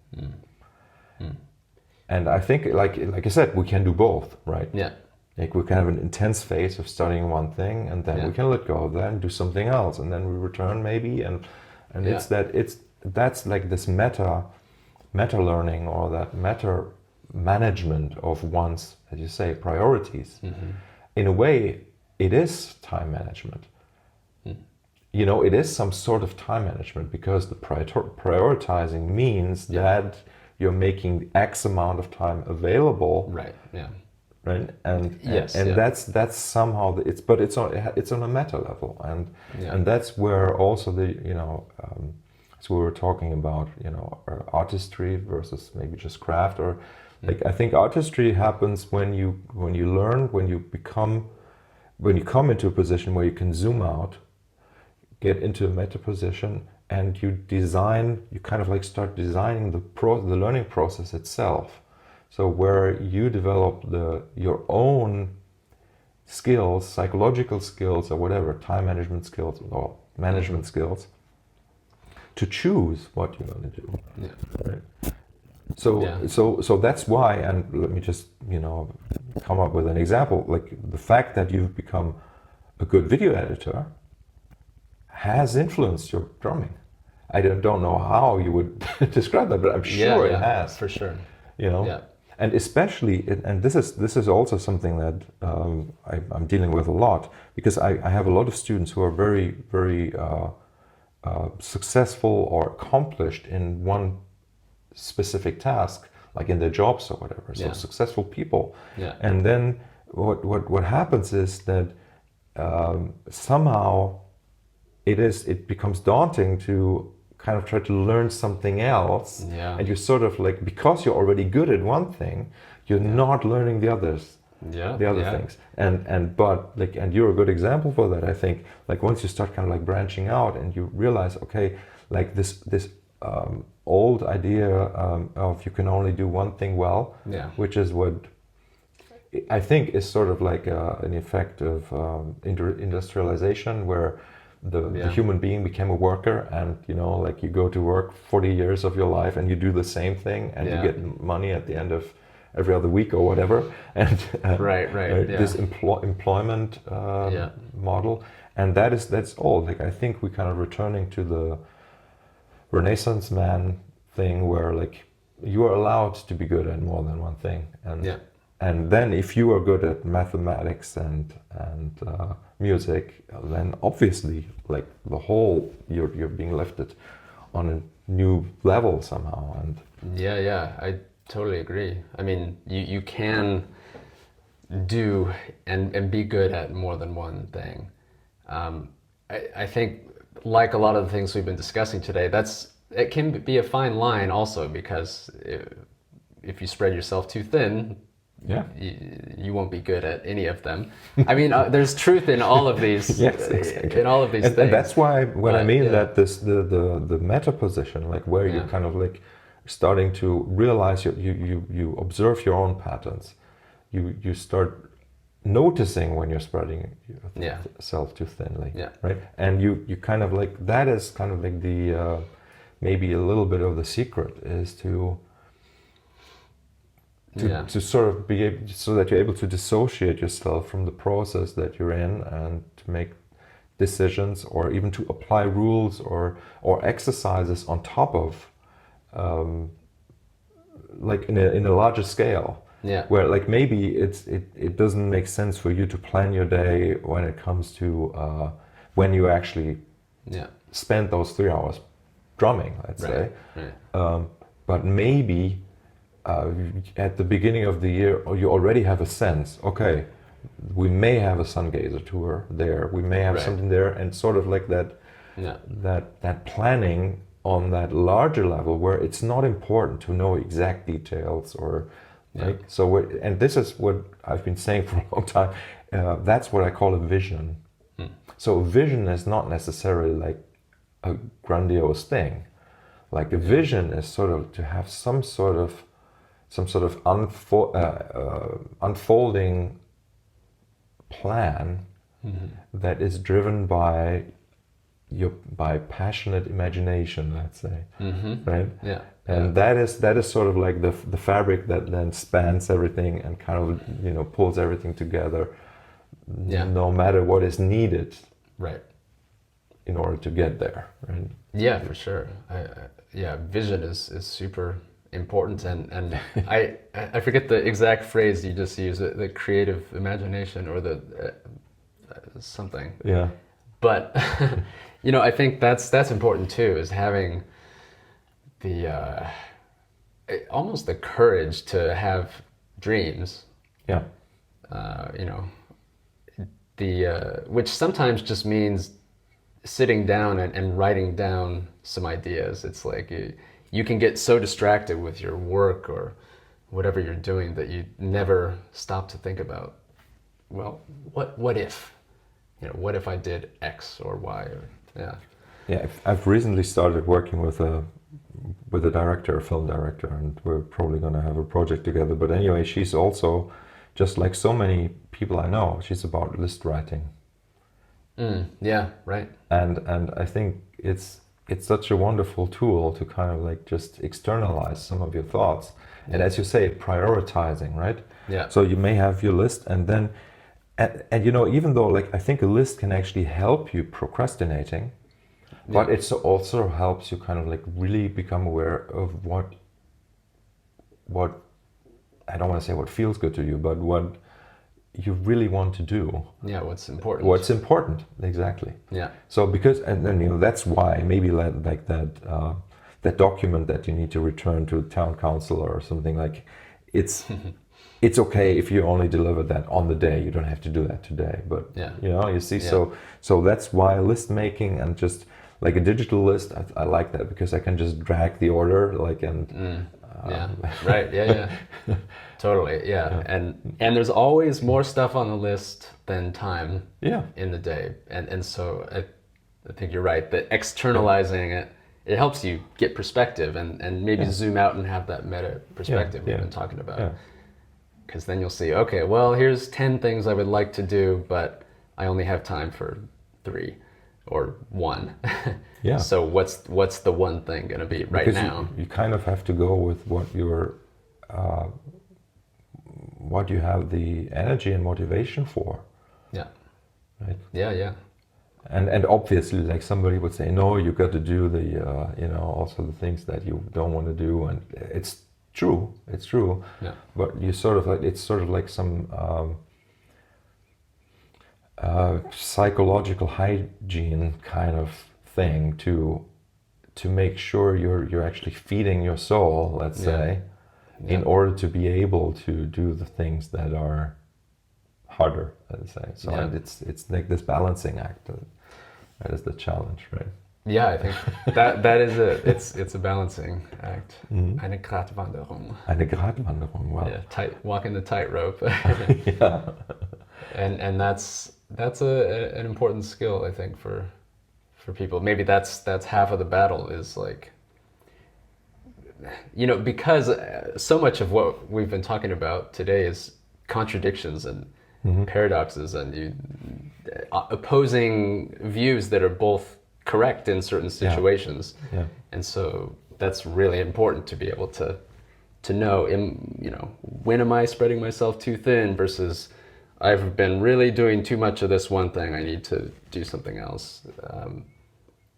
And I think, like I said, we can do both, right? Yeah. Like we can have an intense phase of studying one thing, and then we can let go of that and do something else, and then we return maybe, and that's like this meta learning, or that meta management of one's, as you say, priorities. In a way, it is time management. You know, it is some sort of time management, because the prioritizing means that you're making X amount of time available. Right. Yeah. Right. And yes, that's somehow it's on a meta level, and that's where also the, you know, so we were talking about, you know, artistry versus maybe just craft, or like I think artistry happens when you learn, when you come into a position where you can zoom out, get into a meta position, and you kind of like start designing the learning process itself. So where you develop your own skills, psychological skills, or whatever, time management skills or management skills, to choose what you're going to do. Yeah. Right? So that's why, and let me just, you know, come up with an example. Like the fact that you've become a good video editor has influenced your drumming. I don't know how you would describe that, but I'm sure it has. For sure. You know, and especially, and this is also something that I'm dealing with a lot, because I have a lot of students who are very, very successful or accomplished in one specific task, like in their jobs or whatever. So successful people. Yeah. And then what happens is that somehow it becomes daunting to kind of try to learn something else, and you're sort of like, because you're already good at one thing, you're not learning the others, the other things, and you're a good example for that. I think, like, once you start kind of like branching out and you realize, okay, like this old idea of you can only do one thing well, which is what I think is sort of like an effect of industrialization, where the human being became a worker, and you know, like you go to work 40 years of your life and you do the same thing, and you get money at the end of every other week or whatever, and this employment model, and that's all. Like I think we're kind of returning to the Renaissance man thing, where like you are allowed to be good at more than one thing, and then if you are good at mathematics and music, then obviously like the whole you're being lifted on a new level somehow. And I totally agree. I mean, you can do and be good at more than one thing. I think, like a lot of the things we've been discussing today, it can be a fine line also, because if you spread yourself too thin, you won't be good at any of them. I mean, there's truth in all of these. In all of these things. And that's why when I mean that the meta position, like where you're kind of like starting to realize you observe your own patterns, you start noticing when you're spreading yourself too thinly, right? And you kind of like, that is kind of like the maybe a little bit of the secret, is to sort of be able, so that you're able to dissociate yourself from the process that you're in, and to make decisions, or even to apply rules or exercises on top of, like in a larger scale. Where like maybe it doesn't make sense for you to plan your day when it comes to when you actually spend those 3 hours drumming, let's say. But maybe at the beginning of the year, you already have a sense. Okay, we may have a sun gazer tour there. We may have something there, and sort of like that. Yeah. That planning on that larger level, where it's not important to know exact details or. Right? So, and this is what I've been saying for a long time. That's what I call a vision. So, a vision is not necessarily like a grandiose thing. Like a vision is sort of to have some sort of unfolding plan that is driven by passionate imagination, let's say, right? Yeah. And that is sort of like the fabric that then spans everything and kind of pulls everything together, no matter what is needed, right, in order to get there, right? Yeah, for sure. Vision is super important, and I forget the exact phrase you just used, the creative imagination or the something. Yeah. But I think that's important too, is having the almost the courage to have dreams. Yeah. Which sometimes just means sitting down and writing down some ideas. It's like you can get so distracted with your work or whatever you're doing that you never stop to think about, well, what if? What if I did X or Y? Yeah, I've recently started working with a film director, and we're probably going to have a project together. But anyway, she's also, just like so many people I know, she's about list writing. Yeah, right. And I think it's such a wonderful tool to kind of like just externalize some of your thoughts. And as you say, prioritizing, right? Yeah. So you may have your list, and then and even though like I think a list can actually help you procrastinating, but it also helps you kind of like really become aware of what I don't want to say what feels good to you, but what you really want to do. Yeah, what's important. What's important, exactly. Yeah. So because, and then that's why maybe like that document that you need to return to town council or something, like it's okay if you only deliver that on the day. You don't have to do that today, but you see. So that's why list making, and just like a digital list, I like that, because I can just drag the order right. Yeah. Totally. Yeah. And there's always more stuff on the list than time in the day. And so I think you're right that externalizing it helps you get perspective and maybe zoom out and have that meta perspective we've been talking about. Because then you'll see, okay, well, here's 10 things I would like to do, but I only have time for 3 or 1. Yeah. So what's the one thing going to be right now? You kind of have to go with what you have the energy and motivation for. Yeah. Right. Yeah. And obviously, like somebody would say, no, you got to do the also the things that you don't want to do, and it's true. Yeah. But you sort of like, it's sort of like some psychological hygiene kind of thing to make sure you're actually feeding your soul, let's say, in order to be able to do the things that are harder, let's say. So it's like this balancing act. That is the challenge, right? Yeah, I think that is it. It's a balancing act. Eine Gratwanderung. Eine Gratwanderung. Wow. Yeah, walking the tightrope. Yeah. And that's an important skill, I think, for people. Maybe that's half of the battle, is like, because so much of what we've been talking about today is contradictions and paradoxes and opposing views that are both correct in certain situations. Yeah. And so that's really important to be able to know, when am I spreading myself too thin versus I've been really doing too much of this one thing, I need to do something else.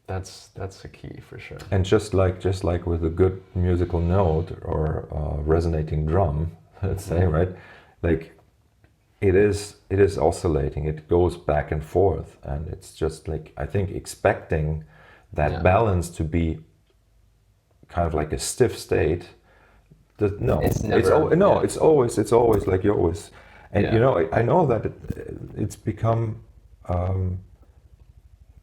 That's a key for sure. And just like with a good musical note or resonating drum, let's say, right? Like it is oscillating. It goes back and forth, and it's just like, I think expecting that balance to be kind of like a stiff state No, It's never, it's always like you always, and Yeah. you know, I know that it's become,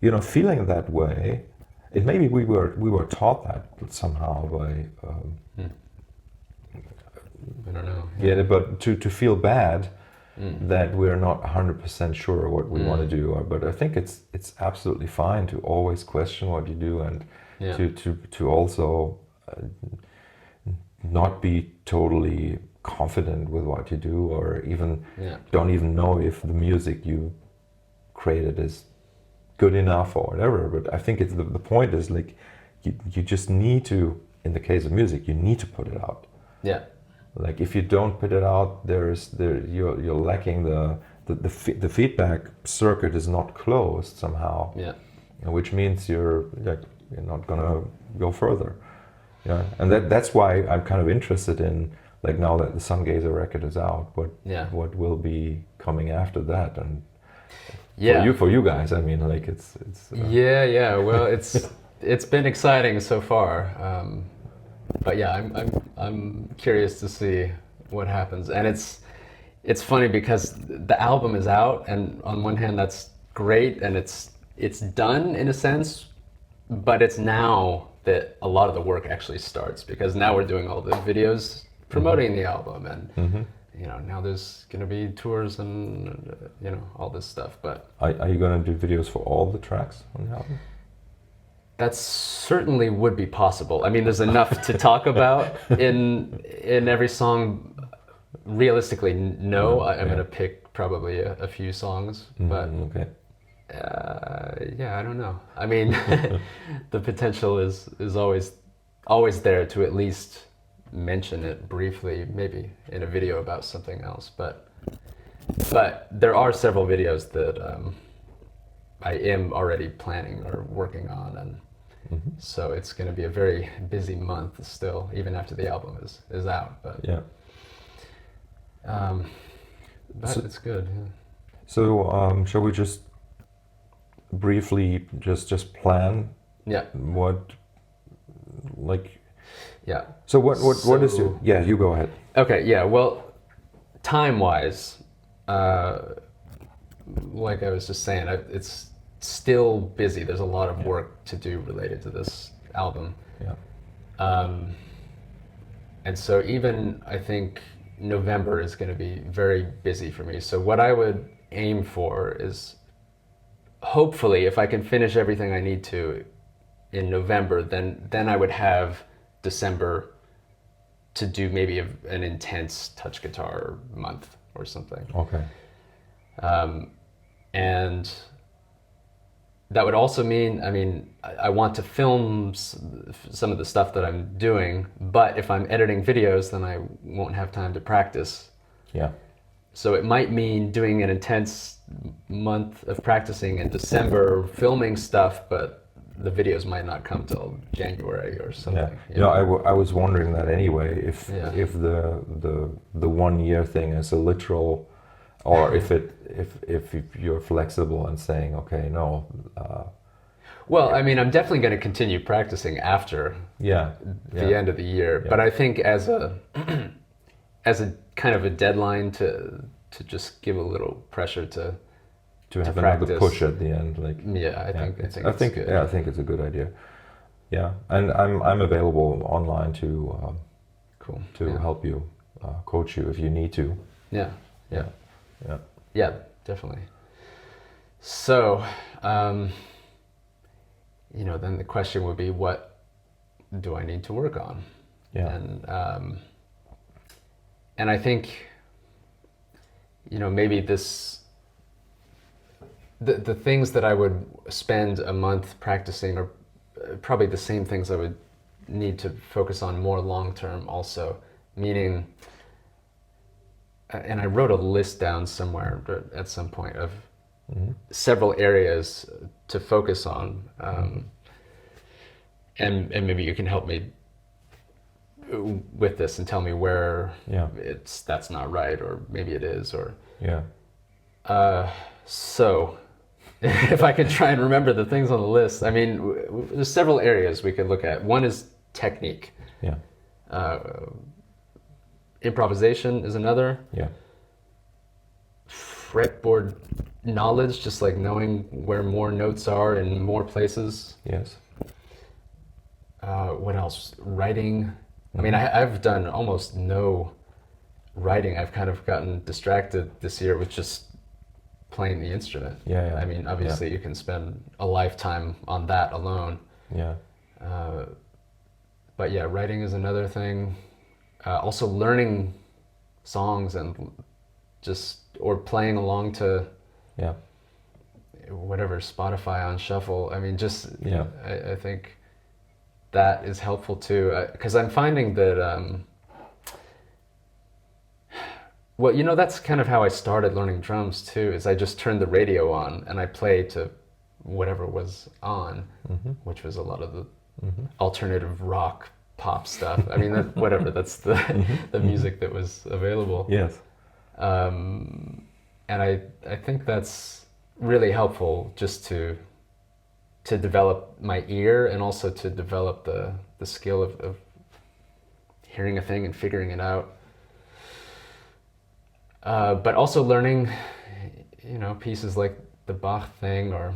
you know, feeling that way. It maybe we were taught that somehow by, I don't know. yeah, but to feel bad that we're not 100% sure what we want to do. But I think it's absolutely fine to always question what you do, and Yeah. to also not be totally confident with what you do, or even Yeah. don't even know if the music you created is good enough or whatever. But I think it's the point is like you just need to, in the case of music, you need to put it out. Yeah. Like if you don't put it out, you're lacking the feedback circuit is not closed somehow. Yeah. Which means you're not gonna go further. Yeah, and that's why I'm kind of interested in, like, now that the Sungazer record is out, what will be coming after that, and for you guys, I mean, like it's yeah. Well, it's been exciting so far, but yeah, I'm curious to see what happens, and it's funny because the album is out, and on one hand that's great, and it's done in a sense, but it's now that a lot of the work actually starts, because now we're doing all the videos promoting the album, and you know, now there's going to be tours and you know, all this stuff. But are you going to do videos for all the tracks on the album? that certainly would be possible. I mean, there's enough to talk about in every song. Realistically, no. I'm going to pick probably a few songs, but okay. yeah, I don't know. I mean, the potential is always there to at least mention it briefly, maybe in a video about something else. But there are several videos that I am already planning or working on, and so it's going to be a very busy month still, even after the album is out. But yeah, but it's good. Yeah. So shall we just briefly just plan? Yeah. What, like? Yeah. So what is your? Yeah, you go ahead. Okay. Yeah. Well, time-wise, like I was just saying, it's still busy. There's a lot of work to do related to this album. Yeah. And so even I think November is going to be very busy for me. So what I would aim for is, hopefully, if I can finish everything I need to in November, then I would have December to do maybe an intense touch guitar month or something. Okay. And that would also mean, I mean, I want to film some of the stuff that I'm doing, but if I'm editing videos, then I won't have time to practice. Yeah. So it might mean doing an intense month of practicing in December, filming stuff, but the videos might not come till January or something. Yeah. You know, I was wondering that anyway, if the 1 year thing is a literal, or if you're flexible and saying, okay, no. Well, I mean, I'm definitely going to continue practicing after the end of the year, but I think as a kind of a deadline to just give a little pressure to have practice. Another push at the end, like I think good. Yeah, I think it's a good idea. Yeah, and I'm available online to help you, coach you if you need to. Yeah, definitely. So, you know, then the question would be, what do I need to work on? Yeah. And I think, you know, maybe the things that I would spend a month practicing are probably the same things I would need to focus on more long term also, meaning, and I wrote a list down somewhere at some point of several areas to focus on, and maybe you can help me with this and tell me where that's not right, or maybe it is, or so if I could try and remember the things on the list. I mean, there's several areas we could look at. One is technique. Improvisation is another. Yeah. Fretboard knowledge, just like knowing where more notes are in more places. Yes. What else? Writing. I mean, I've done almost no writing. I've kind of gotten distracted this year with just playing the instrument. Yeah. I mean, obviously you can spend a lifetime on that alone. Yeah. But yeah, writing is another thing. Also learning songs and or playing along to whatever, Spotify on shuffle. I mean, I think that is helpful too. Because I'm finding that, that's kind of how I started learning drums too, is I just turned the radio on and I played to whatever was on, which was a lot of the alternative rock pop stuff. I mean, that's the music that was available. Yes. And I think that's really helpful, just to develop my ear and also to develop the skill of hearing a thing and figuring it out. But also learning, pieces like the Bach thing, or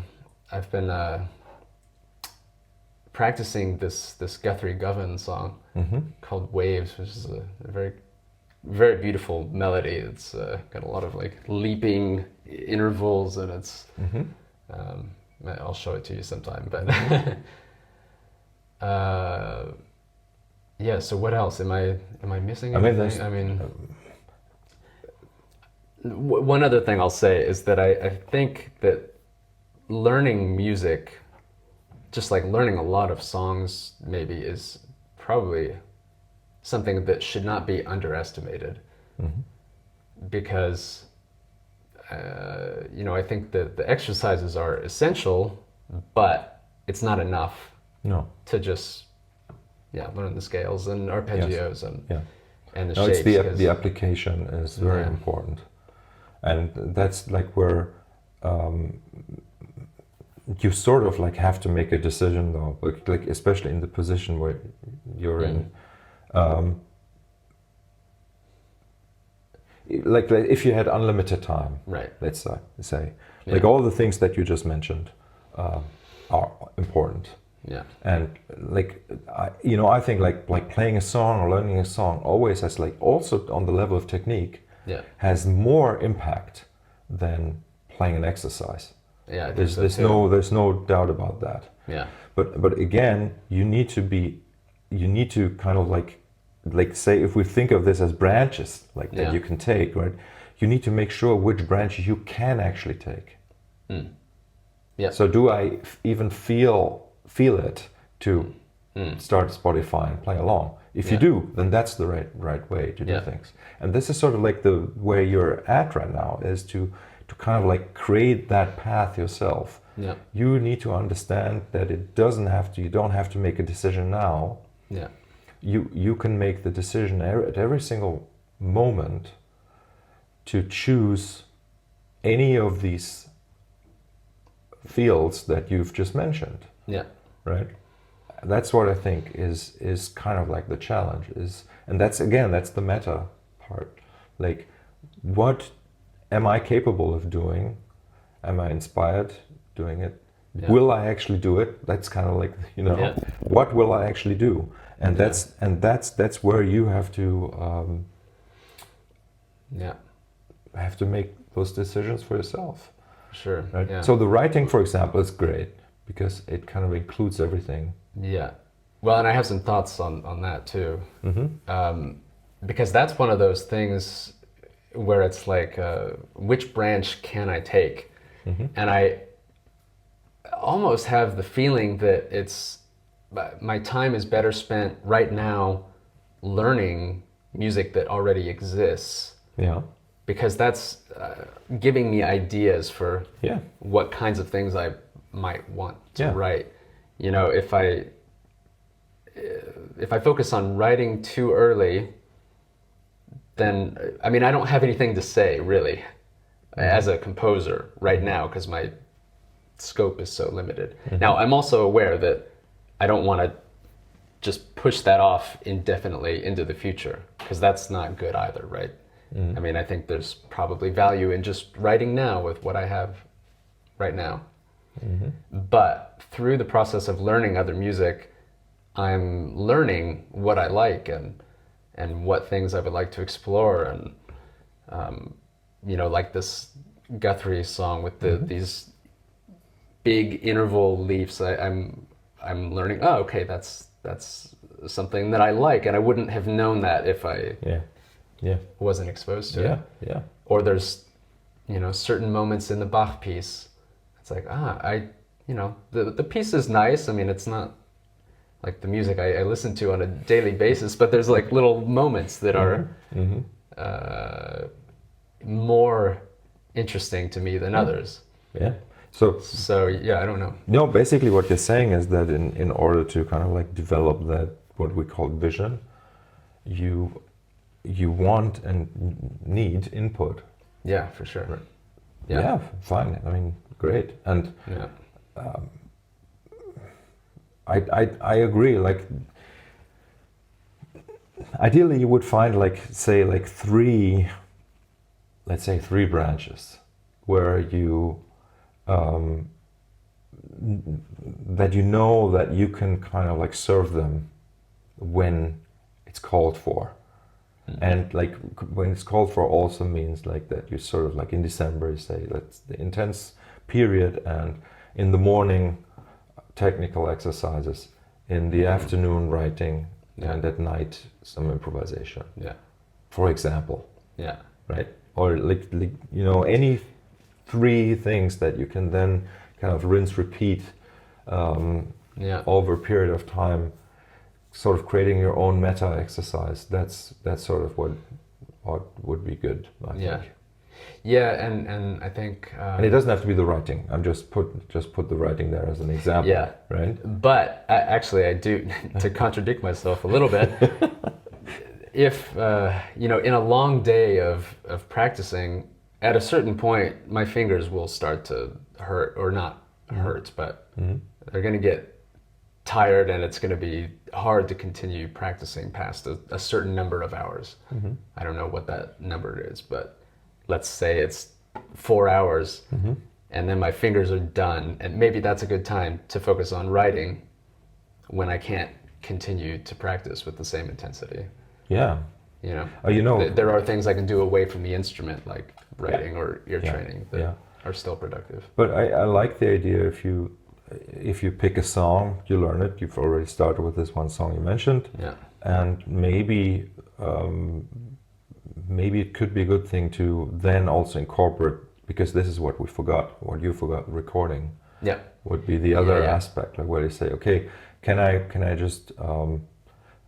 I've been practicing this Guthrie Govan song called Waves, which is a very, very beautiful melody. It's got a lot of like leaping intervals, and it's I'll show it to you sometime. But so what else am I missing anything? One other thing I'll say is that I think that learning music, just like learning a lot of songs maybe, is probably something that should not be underestimated. Because I think that the exercises are essential, but it's not enough to just learn the scales and arpeggios and the shapes. The application is very important, and that's like where you sort of like have to make a decision though, like especially in the position where you're in. Like if you had unlimited time, right? Let's say, like all the things that you just mentioned are important. Yeah. And like I think like playing a song or learning a song always has, like, also on the level of technique, has more impact than playing an exercise. Yeah, there's no doubt about that. Yeah. But again, you need to kind of like say, if we think of this as branches that you can take, right? You need to make sure which branch you can actually take. Yeah. So do I even feel it to start Spotify and play along? If you do, then that's the right way to do things. And this is sort of like the way you're at right now, is to kind of like create that path yourself. Yeah. You need to understand that you don't have to make a decision now. Yeah. You can make the decision at every single moment to choose any of these fields that you've just mentioned. Yeah. Right? That's what I think is kind of like the challenge is, and that's the meta part. Like, what am I capable of doing? Am I inspired doing it? Yeah. Will I actually do it? That's kind of like, what will I actually do? And that's where you have to have to make those decisions for yourself. Sure. Right? Yeah. So the writing, for example, is great because it kind of includes everything. Yeah. Well, and I have some thoughts on that too. Because that's one of those things where it's like, which branch can I take? And I almost have the feeling that my time is better spent right now learning music that already exists. Yeah. Because that's giving me ideas for what kinds of things I might want to write. If I focus on writing too early, then I don't have anything to say really as a composer right now, because my scope is so limited. Now I'm also aware that I don't want to just push that off indefinitely into the future, because that's not good either, right? I mean, I think there's probably value in just writing now with what I have right now. But through the process of learning other music, I'm learning what I like and what things I would like to explore. And, you know, like this Guthrie song with these big interval leaps, I'm learning, oh, okay, that's something that I like, and I wouldn't have known that if I wasn't exposed to it. Or there's, you know, certain moments in the Bach piece, it's like, you know, the piece is nice. I mean, it's not like the music I listen to on a daily basis, but there's like little moments that are more interesting to me than others. Yeah. So yeah, I don't know. No, basically what you're saying is that in order to kind of like develop that, what we call vision, you want and need input. Yeah, for sure. Right. Yeah, fine. I mean, great. And I agree. Like, ideally, you would find let's say three branches where you that you know that you can kind of like serve them when it's called for. And like when it's called for also means like that you sort of like in December you say that's the intense period, and in the morning technical exercises, in the afternoon writing, and at night some improvisation. Yeah. For example. Yeah. Right? Or like you know, any three things that you can then kind of rinse repeat over a period of time, sort of creating your own meta exercise. That's sort of what would be good, I think. Yeah, and I think and it doesn't have to be the writing. I'm just put the writing there as an example. Yeah. Right. But actually, I do to contradict myself a little bit. If you know, in a long day of practicing, at a certain point, my fingers will start to hurt, or not hurt, but they're going to get tired, and it's going to be hard to continue practicing past a certain number of hours. I don't know what that number is, but let's say it's 4 hours, and then my fingers are done, and maybe that's a good time to focus on writing when I can't continue to practice with the same intensity. Yeah. You know, there are things I can do away from the instrument, like writing or ear training, that are still productive. But I like the idea, if you pick a song, you learn it. You've already started with this one song you mentioned, and maybe it could be a good thing to then also incorporate, because this is what you forgot recording. Yeah, would be the other aspect, like where you say, okay, can I just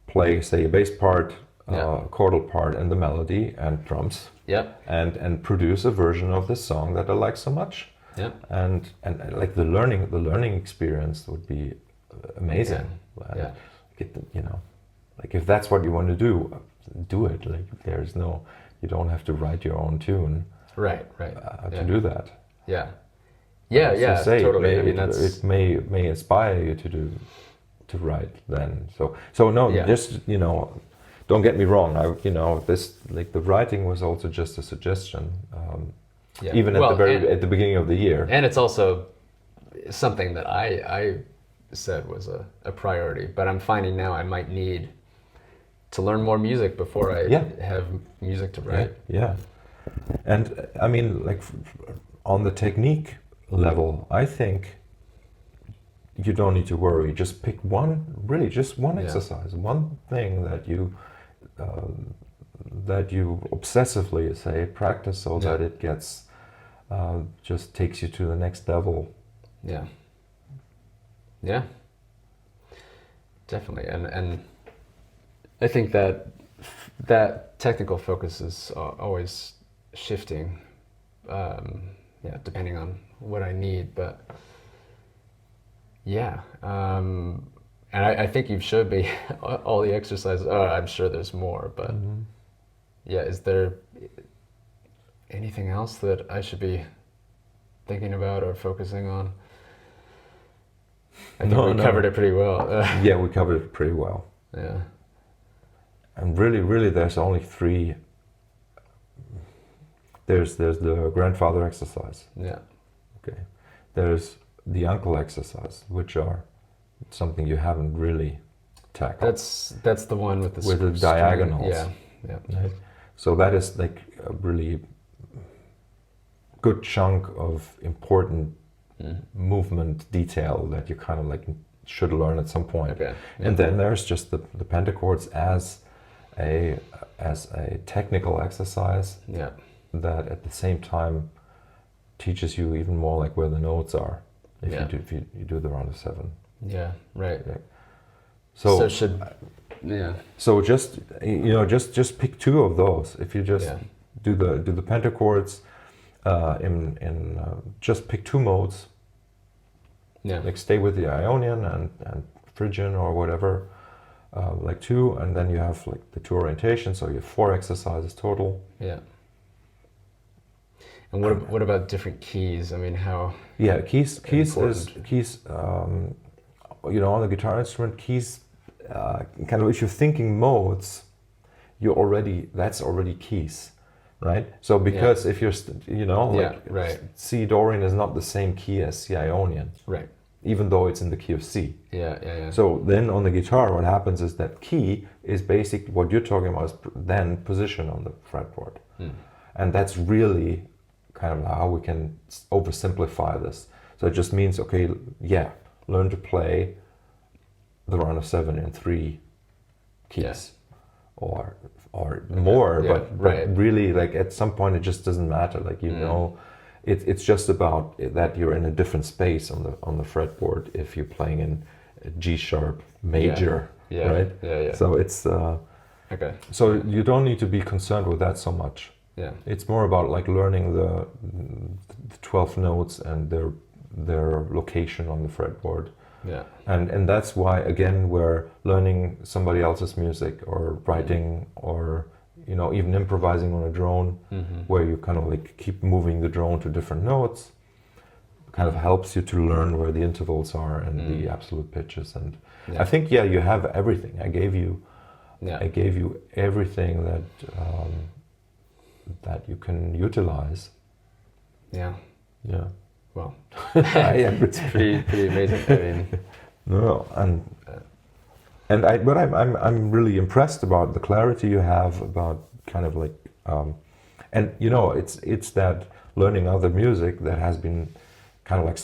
play, say, a bass part, chordal part, and the melody and drums, and produce a version of this song that I like so much. Yeah, and like the learning experience would be amazing. You know, like if that's what you want to do it. Like you don't have to write your own tune. Right. To do that. Yeah. Totally. I mean, it may inspire you to write then. So no, just, you know, don't get me wrong. This, like, the writing was also just a suggestion. Even at the beginning of the year. And it's also something that I said was a priority, but I'm finding now I might need to learn more music before I have music to write. Yeah. And I mean, like, on the technique level, I think you don't need to worry. Just pick one exercise, one thing that you obsessively, say, practice so that it gets just takes you to the next level. Yeah, definitely. And I think that technical focus is always shifting, depending on what I need, but and I think you've showed me all the exercises. I'm sure there's more, but is there anything else that I should be thinking about or focusing on? I think we covered it pretty well. We covered it pretty well. Yeah. And really, there's only three. There's the grandfather exercise. Yeah. Okay. There's the uncle exercise, which are something you haven't really tackled. That's the one with the diagonals. Yeah. Yeah. Right? So that is like a really good chunk of important movement detail that you kind of like should learn at some point. Okay. Yeah. And then there's just the pentachords as a technical exercise. Yeah. That at the same time teaches you even more like where the notes are if you do the round of 7. Yeah. Right. Yeah. So just just pick 2 of those. If you just do the pentachords just pick 2 modes. Yeah. Like stay with the Ionian and Phrygian or whatever, like 2, and then you have like the 2 orientations. So you have 4 exercises total. Yeah. And what about different keys? I mean, how? Yeah, keys important. On the guitar instrument, keys. Kind of, if you're thinking modes, that's already keys, right? So because if you're, right. C Dorian is not the same key as C Ionian, Right. even though it's in the key of C. Yeah. So then on the guitar, what happens is that key is basically what you're talking about is then position on the fretboard, and that's really kind of how we can oversimplify this. So it just means, okay, learn to play the round of 7 in 3 keys, or more, but really, like at some point, it just doesn't matter. Like it's just about that you're in a different space on the fretboard if you're playing in G sharp major, right? Yeah. So it's okay. So you don't need to be concerned with that so much. Yeah. It's more about like learning the 12 notes and their location on the fretboard. Yeah. And that's why, again, we're learning somebody else's music or writing or even improvising on a drone, where you kind of like keep moving the drone to different notes, kind of helps you to learn where the intervals are and the absolute pitches. And I think you have everything. I gave you everything that you can utilize. Yeah. Yeah. Well, it's pretty amazing. I mean, no, but I'm really impressed about the clarity you have about kind of like, it's that learning other music that has been kind of like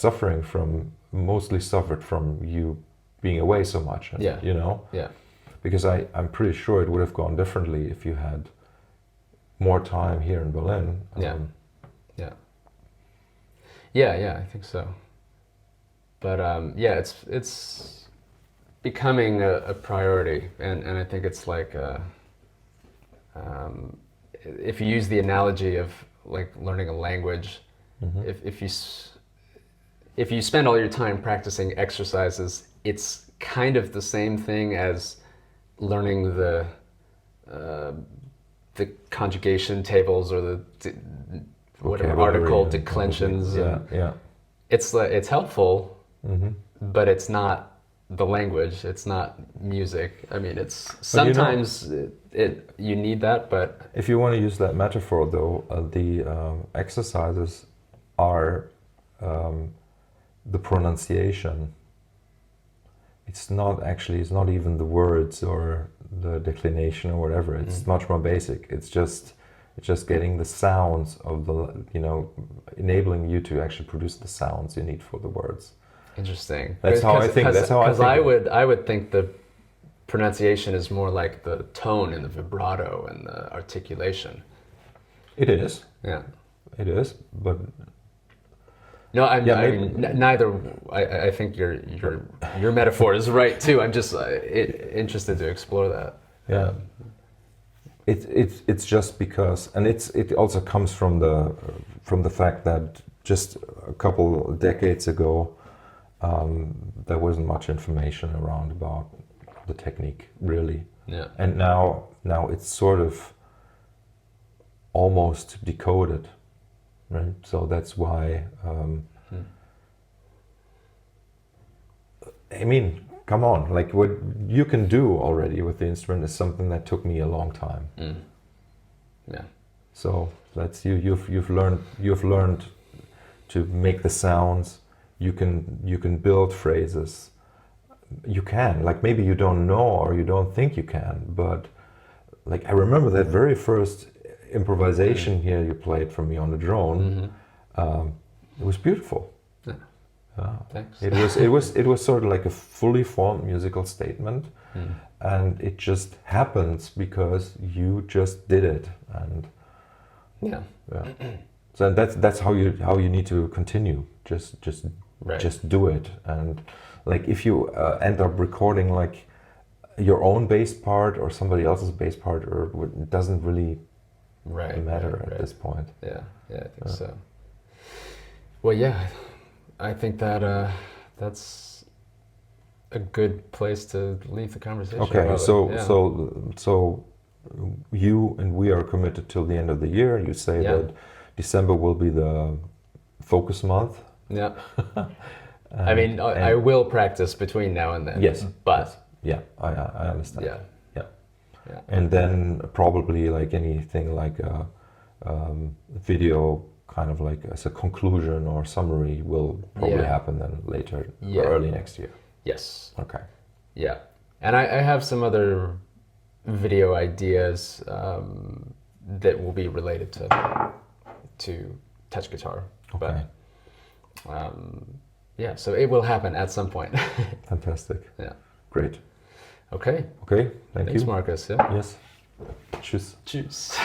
mostly suffered from you being away so much. And, because I'm pretty sure it would have gone differently if you had more time here in Berlin. Yeah, I think so. But it's becoming a priority, and I think it's like if you use the analogy of like learning a language, if you spend all your time practicing exercises, it's kind of the same thing as learning the conjugation tables or the whatever article declensions. It's helpful, but it's not the language. It's not music. I mean, it's sometimes you need that, but if you want to use that metaphor, though, the exercises are the pronunciation. It's not even the words or the declination or whatever. It's much more basic. It's just getting the sounds of enabling you to actually produce the sounds you need for the words. Interesting. That's how I think. Because I would think the pronunciation is more like the tone and the vibrato and the articulation. It is. Yeah. It is, but. No, I mean, neither. I think your metaphor is right too. I'm just interested to explore that. Yeah. It's just because, and it also comes from the fact that just a couple of decades ago, there wasn't much information around about the technique, really. Yeah. And now it's sort of almost decoded, right? So that's why. I mean, come on, like what you can do already with the instrument is something that took me a long time. Yeah. So that's you've learned to make the sounds. You can build phrases. You can, like, maybe you don't know or you don't think you can, but like I remember that very first improvisation here you played for me on the drone. It was beautiful. Thanks. It was sort of like a fully formed musical statement, and it just happens because you just did it, and yeah. So that's how you need to continue. Just do it, and like if you end up recording like your own bass part or somebody else's bass part, or it doesn't really matter at this point. Yeah, I think so. Well, yeah, I think that that's a good place to leave the conversation. Okay, so you and we are committed till the end of the year. You say that December will be the focus month. Yeah. I mean, I will practice between now and then. Yes, but yeah, I understand. Yeah. And then probably like anything like a video, kind of like as a conclusion or summary, will probably happen then later or early next year. Yes. Okay. Yeah, and I have some other video ideas that will be related to touch guitar. Okay. But yeah, so it will happen at some point. Fantastic. Yeah. Great. Okay. Okay. Thanks, Markus. Yeah. Yes. Tschüss. Tschüss.